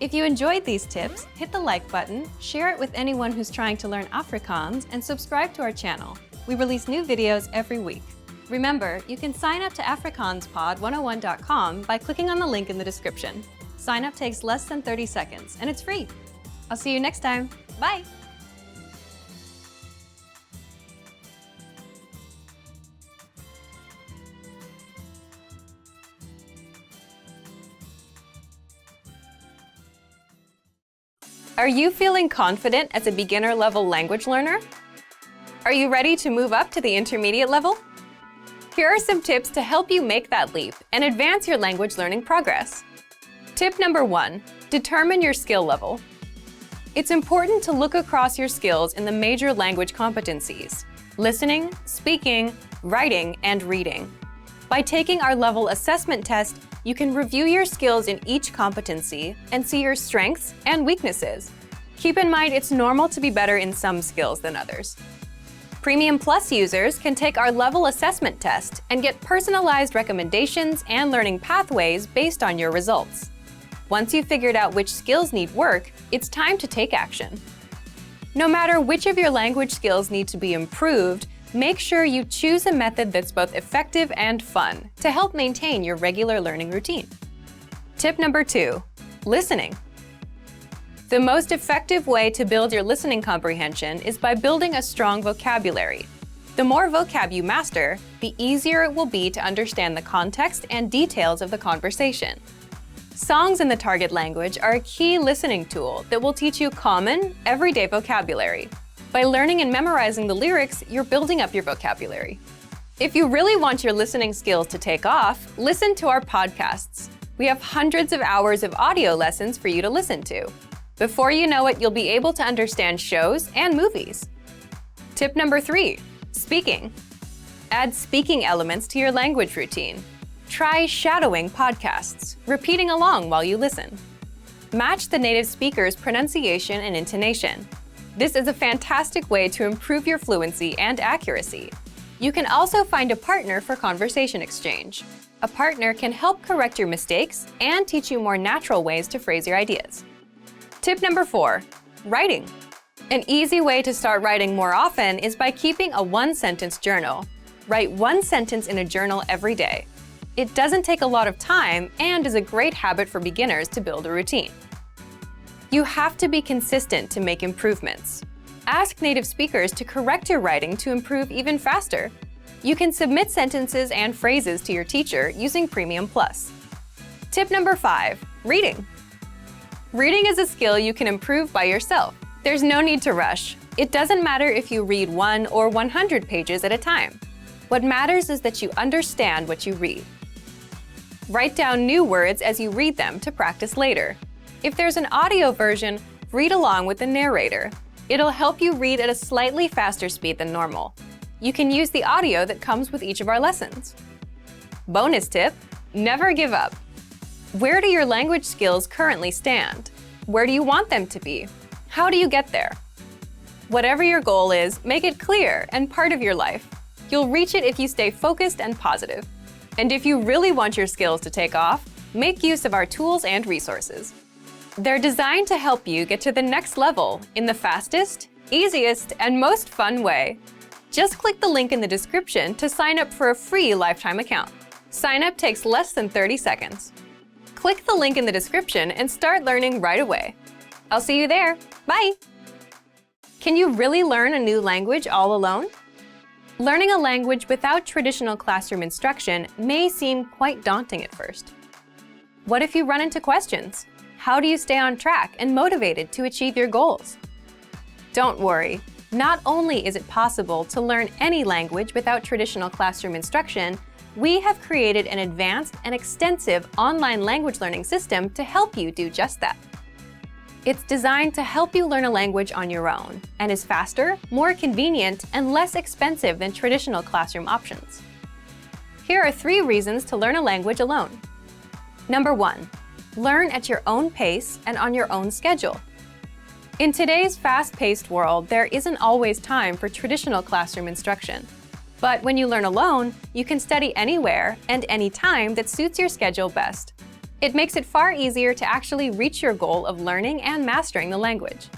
If you enjoyed these tips, hit the like button, share it with anyone who's trying to learn Afrikaans, and subscribe to our channel. We release new videos every week. Remember, you can sign up to afrikaanspod101.com by clicking on the link in the description. Sign up takes less than 30 seconds, and it's free. I'll see you next time. Bye! Are you feeling confident as a beginner-level language learner? Are you ready to move up to the intermediate level? Here are some tips to help you make that leap and advance your language learning progress. Tip number 1, determine your skill level. It's important to look across your skills in the major language competencies: listening, speaking, writing, and reading. By taking our level assessment test, you can review your skills in each competency and see your strengths and weaknesses. Keep in mind it's normal to be better in some skills than others. Premium Plus users can take our level assessment test and get personalized recommendations and learning pathways based on your results. Once you've figured out which skills need work, it's time to take action. No matter which of your language skills need to be improved, make sure you choose a method that's both effective and fun to help maintain your regular learning routine. Tip number 2, listening. The most effective way to build your listening comprehension is by building a strong vocabulary. The more vocab you master, the easier it will be to understand the context and details of the conversation. Songs in the target language are a key listening tool that will teach you common, everyday vocabulary. By learning and memorizing the lyrics, you're building up your vocabulary. If you really want your listening skills to take off, listen to our podcasts. We have hundreds of hours of audio lessons for you to listen to. Before you know it, you'll be able to understand shows and movies. Tip number 3, speaking. Add speaking elements to your language routine. Try shadowing podcasts, repeating along while you listen. Match the native speaker's pronunciation and intonation. This is a fantastic way to improve your fluency and accuracy. You can also find a partner for conversation exchange. A partner can help correct your mistakes and teach you more natural ways to phrase your ideas. Tip number 4, writing. An easy way to start writing more often is by keeping a one-sentence journal. Write one sentence in a journal every day. It doesn't take a lot of time and is a great habit for beginners to build a routine. You have to be consistent to make improvements. Ask native speakers to correct your writing to improve even faster. You can submit sentences and phrases to your teacher using Premium Plus. Tip number 5, reading. Reading is a skill you can improve by yourself. There's no need to rush. It doesn't matter if you read 1 or 100 pages at a time. What matters is that you understand what you read. Write down new words as you read them to practice later. If there's an audio version, read along with the narrator. It'll help you read at a slightly faster speed than normal. You can use the audio that comes with each of our lessons. Bonus tip, never give up. Where do your language skills currently stand? Where do you want them to be? How do you get there? Whatever your goal is, make it clear and part of your life. You'll reach it if you stay focused and positive. And if you really want your skills to take off, make use of our tools and resources. They're designed to help you get to the next level in the fastest, easiest, and most fun way. Just click the link in the description to sign up for a free lifetime account. Sign up takes less than 30 seconds. Click the link in the description and start learning right away. I'll see you there. Bye! Can you really learn a new language all alone? Learning a language without traditional classroom instruction may seem quite daunting at first. What if you run into questions? How do you stay on track and motivated to achieve your goals? Don't worry. Not only is it possible to learn any language without traditional classroom instruction, we have created an advanced and extensive online language learning system to help you do just that. It's designed to help you learn a language on your own and is faster, more convenient, and less expensive than traditional classroom options. Here are 3 reasons to learn a language alone. Number 1, learn at your own pace and on your own schedule. In today's fast-paced world, there isn't always time for traditional classroom instruction. But when you learn alone, you can study anywhere and anytime that suits your schedule best. It makes it far easier to actually reach your goal of learning and mastering the language.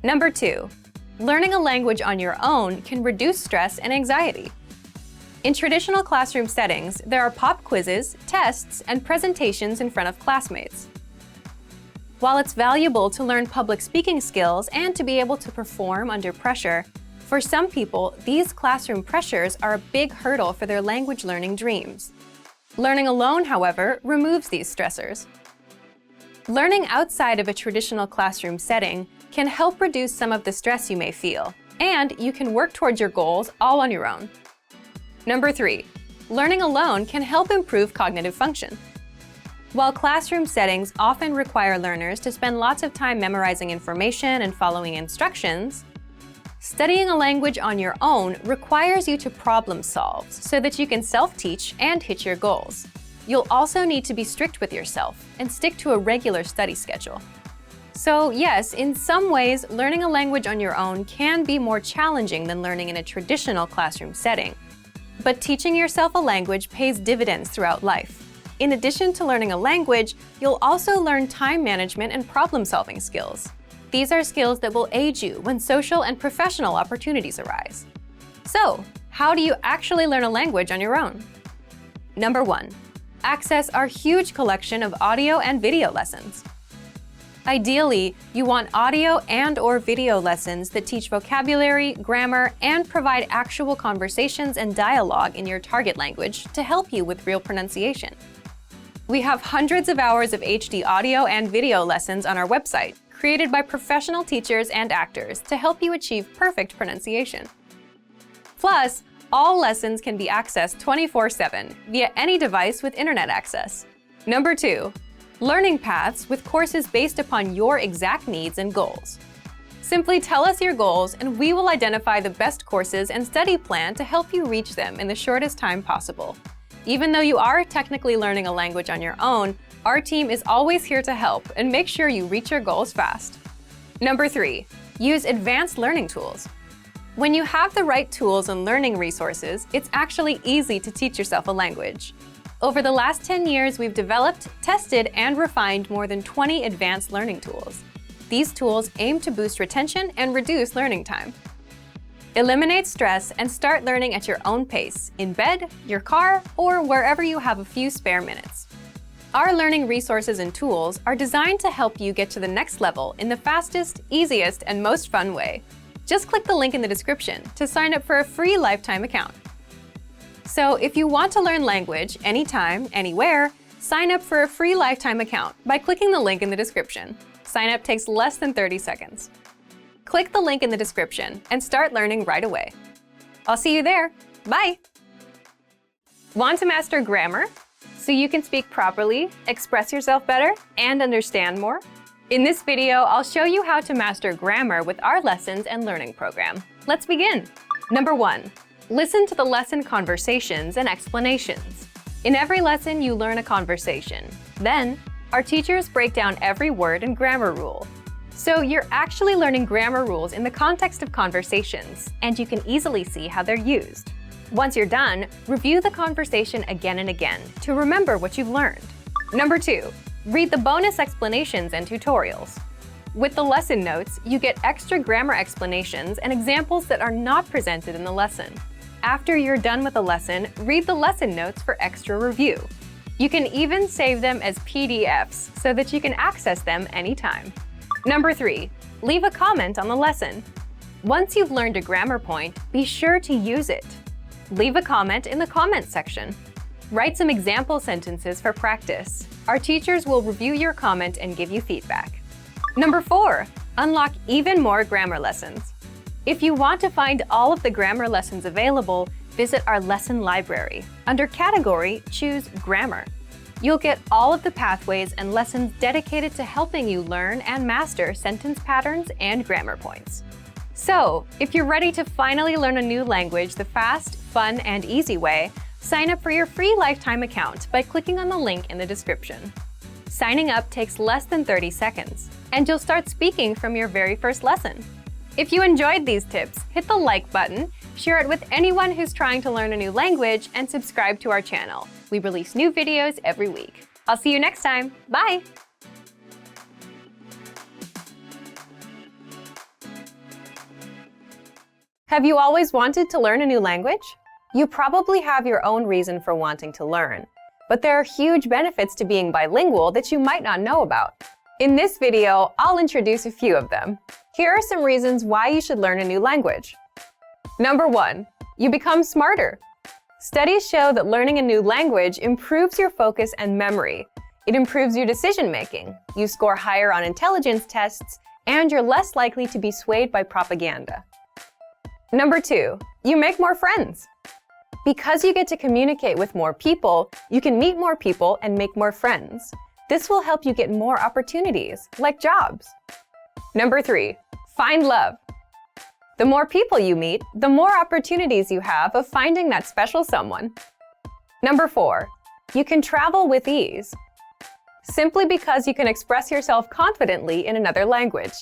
Number 2, learning a language on your own can reduce stress and anxiety. In traditional classroom settings, there are pop quizzes, tests, and presentations in front of classmates. While it's valuable to learn public speaking skills and to be able to perform under pressure, for some people, these classroom pressures are a big hurdle for their language learning dreams. Learning alone, however, removes these stressors. Learning outside of a traditional classroom setting can help reduce some of the stress you may feel, and you can work towards your goals all on your own. Number 3, learning alone can help improve cognitive function. While classroom settings often require learners to spend lots of time memorizing information and following instructions, studying a language on your own requires you to problem solve so that you can self-teach and hit your goals. You'll also need to be strict with yourself and stick to a regular study schedule. So yes, in some ways, learning a language on your own can be more challenging than learning in a traditional classroom setting. But teaching yourself a language pays dividends throughout life. In addition to learning a language, you'll also learn time management and problem-solving skills. These are skills that will aid you when social and professional opportunities arise. So, how do you actually learn a language on your own? Number 1, access our huge collection of audio and video lessons. Ideally, you want audio and/or video lessons that teach vocabulary, grammar, and provide actual conversations and dialogue in your target language to help you with real pronunciation. We have hundreds of hours of HD audio and video lessons on our website, created by professional teachers and actors to help you achieve perfect pronunciation. Plus, all lessons can be accessed 24/7 via any device with internet access. Number 2, learning paths with courses based upon your exact needs and goals. Simply tell us your goals and we will identify the best courses and study plan to help you reach them in the shortest time possible. Even though you are technically learning a language on your own, our team is always here to help and make sure you reach your goals fast. Number 3, use advanced learning tools. When you have the right tools and learning resources, it's actually easy to teach yourself a language. Over the last 10 years, we've developed, tested, and refined more than 20 advanced learning tools. These tools aim to boost retention and reduce learning time. Eliminate stress and start learning at your own pace, in bed, your car, or wherever you have a few spare minutes. Our learning resources and tools are designed to help you get to the next level in the fastest, easiest, and most fun way. Just click the link in the description to sign up for a free lifetime account. So if you want to learn language anytime, anywhere, sign up for a free lifetime account by clicking the link in the description. Sign up takes less than 30 seconds. Click the link in the description and start learning right away. I'll see you there. Bye! Want to master grammar so you can speak properly, express yourself better, and understand more? In this video, I'll show you how to master grammar with our lessons and learning program. Let's begin. Number 1, listen to the lesson conversations and explanations. In every lesson, you learn a conversation. Then, our teachers break down every word and grammar rule. So you're actually learning grammar rules in the context of conversations, and you can easily see how they're used. Once you're done, review the conversation again and again to remember what you've learned. Number 2, read the bonus explanations and tutorials. With the lesson notes, you get extra grammar explanations and examples that are not presented in the lesson. After you're done with the lesson, read the lesson notes for extra review. You can even save them as PDFs so that you can access them anytime. Number 3, leave a comment on the lesson. Once you've learned a grammar point, be sure to use it. Leave a comment in the comments section. Write some example sentences for practice. Our teachers will review your comment and give you feedback. Number 4, unlock even more grammar lessons. If you want to find all of the grammar lessons available, visit our lesson library. Under Category, choose Grammar. You'll get all of the pathways and lessons dedicated to helping you learn and master sentence patterns and grammar points. So, if you're ready to finally learn a new language the fast, fun, and easy way, sign up for your free lifetime account by clicking on the link in the description. Signing up takes less than 30 seconds, and you'll start speaking from your very first lesson. If you enjoyed these tips, hit the like button, share it with anyone who's trying to learn a new language, and subscribe to our channel. We release new videos every week. I'll see you next time. Bye! Have you always wanted to learn a new language? You probably have your own reason for wanting to learn, but there are huge benefits to being bilingual that you might not know about. In this video, I'll introduce a few of them. Here are some reasons why you should learn a new language. Number 1, you become smarter. Studies show that learning a new language improves your focus and memory. It improves your decision-making. You score higher on intelligence tests, and you're less likely to be swayed by propaganda. Number 2, you make more friends. Because you get to communicate with more people, you can meet more people and make more friends. This will help you get more opportunities, like jobs. Number 3, find love. The more people you meet, the more opportunities you have of finding that special someone. Number 4, you can travel with ease. Simply because you can express yourself confidently in another language.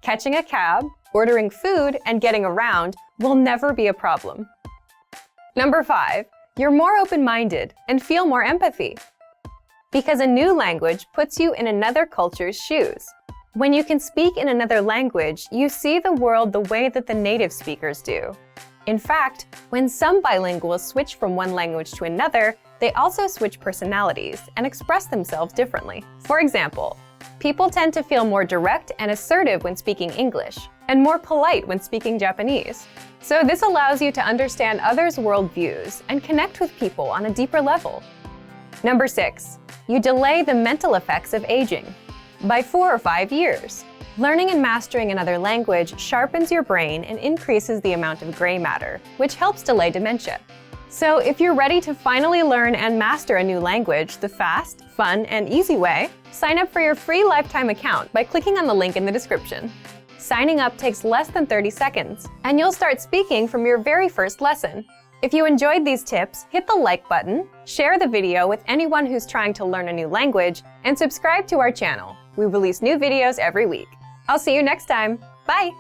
Catching a cab, ordering food, and getting around will never be a problem. Number 5, you're more open-minded and feel more empathy. Because a new language puts you in another culture's shoes. When you can speak in another language, you see the world the way that the native speakers do. In fact, when some bilinguals switch from one language to another, they also switch personalities and express themselves differently. For example, people tend to feel more direct and assertive when speaking English, and more polite when speaking Japanese. So this allows you to understand others' worldviews and connect with people on a deeper level. Number 6, you delay the mental effects of aging by 4 or 5 years. Learning and mastering another language sharpens your brain and increases the amount of gray matter, which helps delay dementia. So if you're ready to finally learn and master a new language the fast, fun, and easy way, sign up for your free lifetime account by clicking on the link in the description. Signing up takes less than 30 seconds, and you'll start speaking from your very first lesson. If you enjoyed these tips, hit the like button, share the video with anyone who's trying to learn a new language, and subscribe to our channel. We release new videos every week. I'll see you next time. Bye!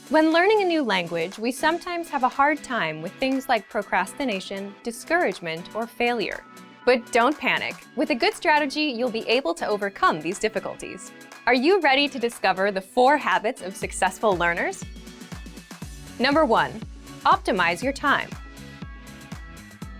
When learning a new language, we sometimes have a hard time with things like procrastination, discouragement, or failure. But don't panic. With a good strategy, you'll be able to overcome these difficulties. Are you ready to discover the 4 habits of successful learners? Number 1, optimize your time.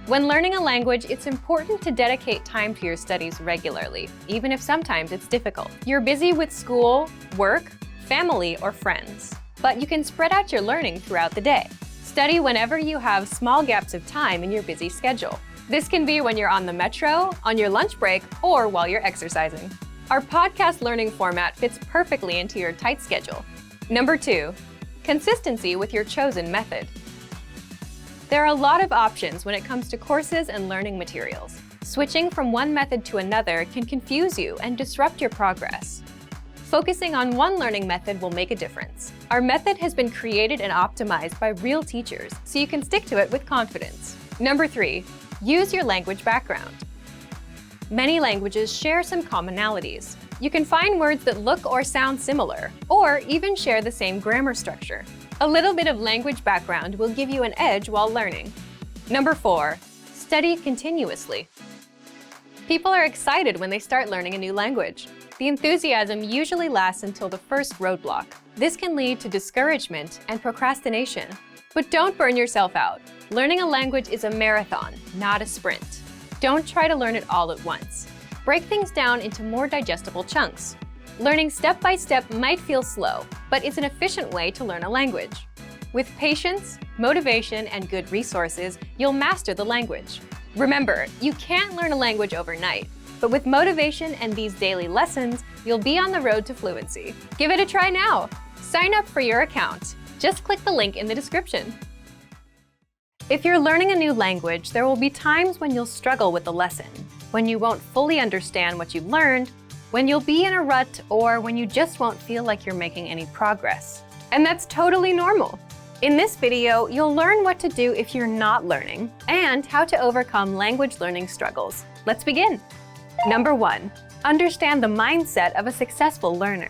When learning a language, it's important to dedicate time to your studies regularly, even if sometimes it's difficult. You're busy with school, work, family, or friends, but you can spread out your learning throughout the day. Study whenever you have small gaps of time in your busy schedule. This can be when you're on the metro, on your lunch break, or while you're exercising. Our podcast learning format fits perfectly into your tight schedule. Number 2, consistency with your chosen method. There are a lot of options when it comes to courses and learning materials. Switching from one method to another can confuse you and disrupt your progress. Focusing on one learning method will make a difference. Our method has been created and optimized by real teachers, so you can stick to it with confidence. Number 3, use your language background. Many languages share some commonalities. You can find words that look or sound similar, or even share the same grammar structure. A little bit of language background will give you an edge while learning. Number 4, study continuously. People are excited when they start learning a new language. The enthusiasm usually lasts until the first roadblock. This can lead to discouragement and procrastination. But don't burn yourself out. Learning a language is a marathon, not a sprint. Don't try to learn it all at once. Break things down into more digestible chunks. Learning step by step might feel slow, but it's an efficient way to learn a language. With patience, motivation, and good resources, you'll master the language. Remember, you can't learn a language overnight, but with motivation and these daily lessons, you'll be on the road to fluency. Give it a try now. Sign up for your account. Just click the link in the description. If you're learning a new language, there will be times when you'll struggle with the lesson, when you won't fully understand what you learned, when you'll be in a rut, or when you just won't feel like you're making any progress. And that's totally normal. In this video, you'll learn what to do if you're not learning, and how to overcome language learning struggles. Let's begin. Number 1, understand the mindset of a successful learner.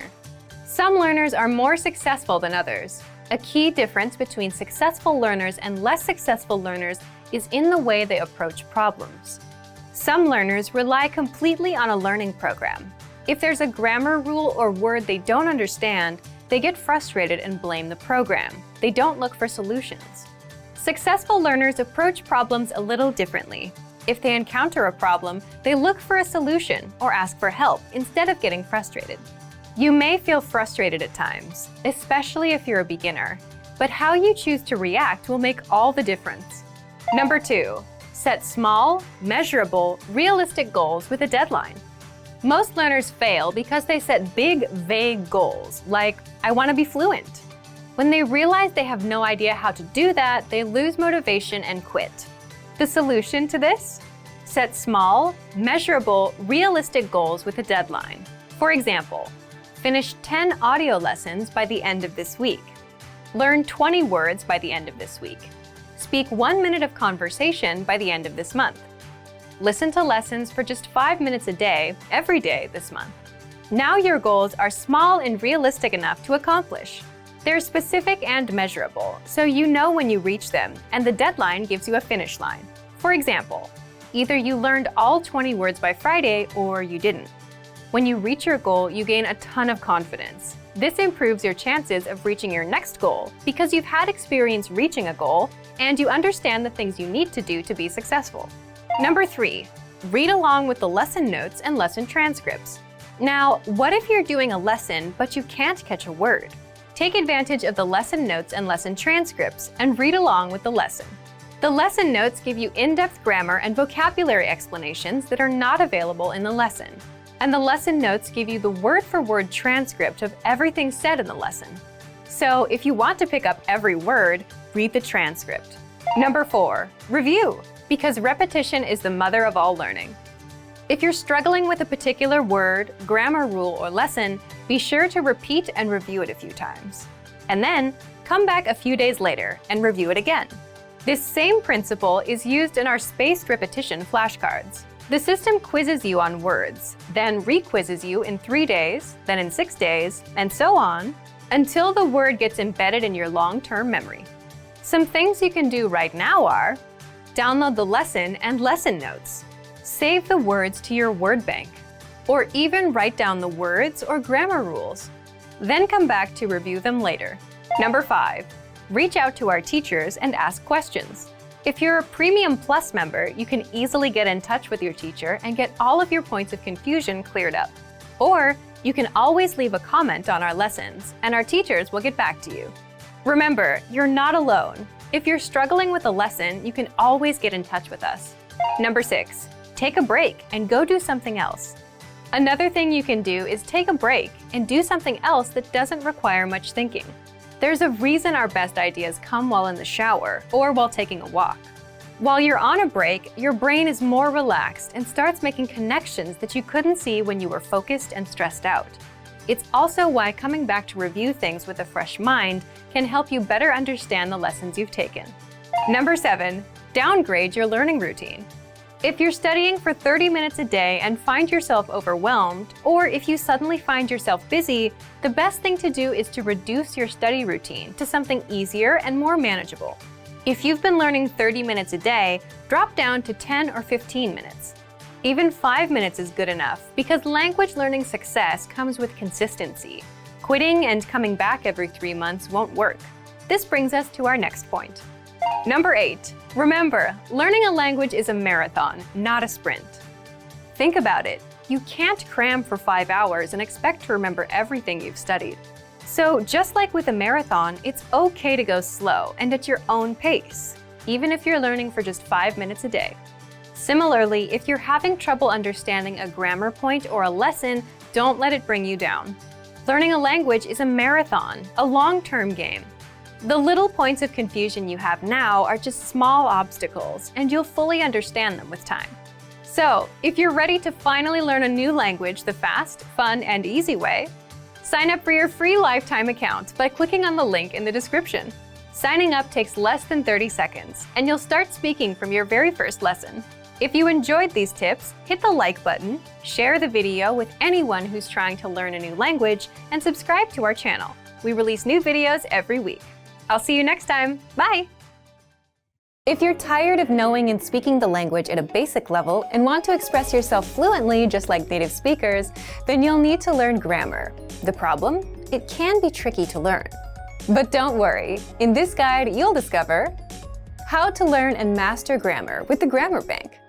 Some learners are more successful than others. A key difference between successful learners and less successful learners is in the way they approach problems. Some learners rely completely on a learning program. If there's a grammar rule or word they don't understand, they get frustrated and blame the program. They don't look for solutions. Successful learners approach problems a little differently. If they encounter a problem, they look for a solution or ask for help instead of getting frustrated. You may feel frustrated at times, especially if you're a beginner, but how you choose to react will make all the difference. Number 2, set small, measurable, realistic goals with a deadline. Most learners fail because they set big, vague goals, like, I want to be fluent. When they realize they have no idea how to do that, they lose motivation and quit. The solution to this? Set small, measurable, realistic goals with a deadline. For example, finish 10 audio lessons by the end of this week. Learn 20 words by the end of this week. Speak 1 minute of conversation by the end of this month. Listen to lessons for just 5 minutes a day, every day this month. Now your goals are small and realistic enough to accomplish. They're specific and measurable, so you know when you reach them, and the deadline gives you a finish line. For example, either you learned all 20 words by Friday or you didn't. When you reach your goal, you gain a ton of confidence. This improves your chances of reaching your next goal because you've had experience reaching a goal and you understand the things you need to do to be successful. Number 3, read along with the lesson notes and lesson transcripts. Now, what if you're doing a lesson but you can't catch a word? Take advantage of the lesson notes and lesson transcripts and read along with the lesson. The lesson notes give you in-depth grammar and vocabulary explanations that are not available in the lesson. And the lesson notes give you the word-for-word transcript of everything said in the lesson. So if you want to pick up every word, read the transcript. Number 4, review, because repetition is the mother of all learning. If you're struggling with a particular word, grammar rule, or lesson, be sure to repeat and review it a few times. And then, come back a few days later and review it again. This same principle is used in our spaced repetition flashcards. The system quizzes you on words, then re-quizzes you in 3 days, then in 6 days, and so on, until the word gets embedded in your long-term memory. Some things you can do right now are: download the lesson and lesson notes, save the words to your word bank, or even write down the words or grammar rules. Then come back to review them later. Number 5, reach out to our teachers and ask questions. If you're a Premium Plus member, you can easily get in touch with your teacher and get all of your points of confusion cleared up. Or you can always leave a comment on our lessons, and our teachers will get back to you. Remember, you're not alone. If you're struggling with a lesson, you can always get in touch with us. Number 6, take a break and go do something else. Another thing you can do is take a break and do something else that doesn't require much thinking. There's a reason our best ideas come while in the shower or while taking a walk. While you're on a break, your brain is more relaxed and starts making connections that you couldn't see when you were focused and stressed out. It's also why coming back to review things with a fresh mind can help you better understand the lessons you've taken. Number 7, downgrade your learning routine. If you're studying for 30 minutes a day and find yourself overwhelmed, or if you suddenly find yourself busy, the best thing to do is to reduce your study routine to something easier and more manageable. If you've been learning 30 minutes a day, drop down to 10 or 15 minutes. Even 5 minutes is good enough because language learning success comes with consistency. Quitting and coming back every 3 months won't work. This brings us to our next point. Number 8, remember, learning a language is a marathon, not a sprint. Think about it. You can't cram for 5 hours and expect to remember everything you've studied. So just like with a marathon, it's okay to go slow and at your own pace, even if you're learning for just 5 minutes a day. Similarly, if you're having trouble understanding a grammar point or a lesson, don't let it bring you down. Learning a language is a marathon, a long-term game. The little points of confusion you have now are just small obstacles, and you'll fully understand them with time. So, if you're ready to finally learn a new language the fast, fun, and easy way, sign up for your free lifetime account by clicking on the link in the description. Signing up takes less than 30 seconds, and you'll start speaking from your very first lesson. If you enjoyed these tips, hit the like button, share the video with anyone who's trying to learn a new language, and subscribe to our channel. We release new videos every week. I'll see you next time. Bye! If you're tired of knowing and speaking the language at a basic level and want to express yourself fluently just like native speakers, then you'll need to learn grammar. The problem? It can be tricky to learn. But don't worry. In this guide, you'll discover how to learn and master grammar with the Grammar Bank.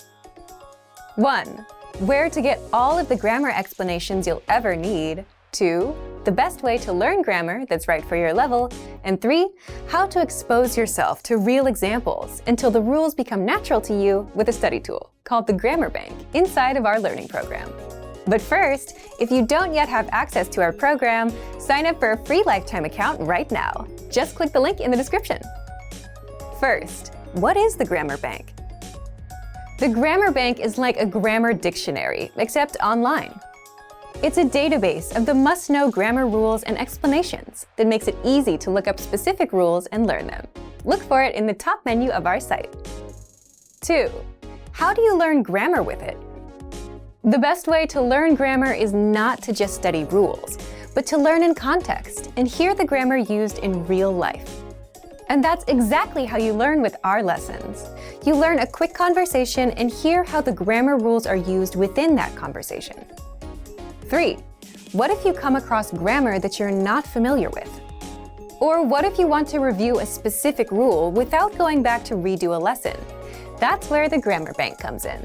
1. Where to get all of the grammar explanations you'll ever need. 2. The best way to learn grammar that's right for your level. And 3. How to expose yourself to real examples until the rules become natural to you with a study tool called the Grammar Bank inside of our learning program. But first, if you don't yet have access to our program, sign up for a free lifetime account right now. Just click the link in the description. First, what is the Grammar Bank? The Grammar Bank is like a grammar dictionary, except online. It's a database of the must-know grammar rules and explanations that makes it easy to look up specific rules and learn them. Look for it in the top menu of our site. 2. How do you learn grammar with it? The best way to learn grammar is not to just study rules, but to learn in context and hear the grammar used in real life. And that's exactly how you learn with our lessons. You learn a quick conversation and hear how the grammar rules are used within that conversation. 3. What if you come across grammar that you're not familiar with? Or what if you want to review a specific rule without going back to redo a lesson? That's where the Grammar Bank comes in.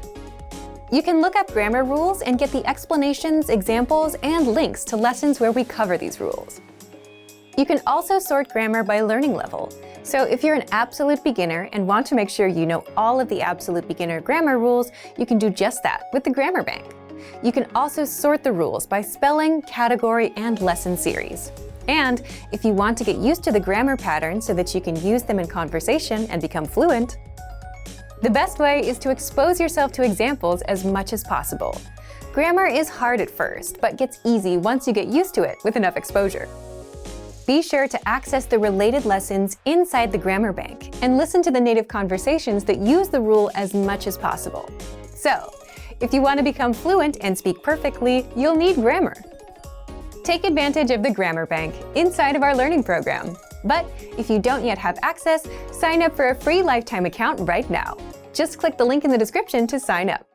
You can look up grammar rules and get the explanations, examples, and links to lessons where we cover these rules. You can also sort grammar by learning level. So if you're an absolute beginner and want to make sure you know all of the absolute beginner grammar rules, you can do just that with the Grammar Bank. You can also sort the rules by spelling, category, and lesson series. And if you want to get used to the grammar patterns so that you can use them in conversation and become fluent, the best way is to expose yourself to examples as much as possible. Grammar is hard at first, but gets easy once you get used to it with enough exposure. Be sure to access the related lessons inside the Grammar Bank and listen to the native conversations that use the rule as much as possible. So, if you want to become fluent and speak perfectly, you'll need grammar. Take advantage of the Grammar Bank inside of our learning program. But if you don't yet have access, sign up for a free lifetime account right now. Just click the link in the description to sign up.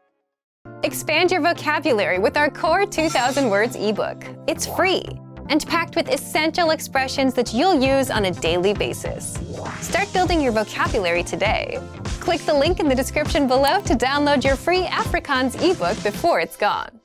Expand your vocabulary with our Core 2000 Words ebook. It's free and packed with essential expressions that you'll use on a daily basis. Start building your vocabulary today. Click the link in the description below to download your free Afrikaans ebook before it's gone.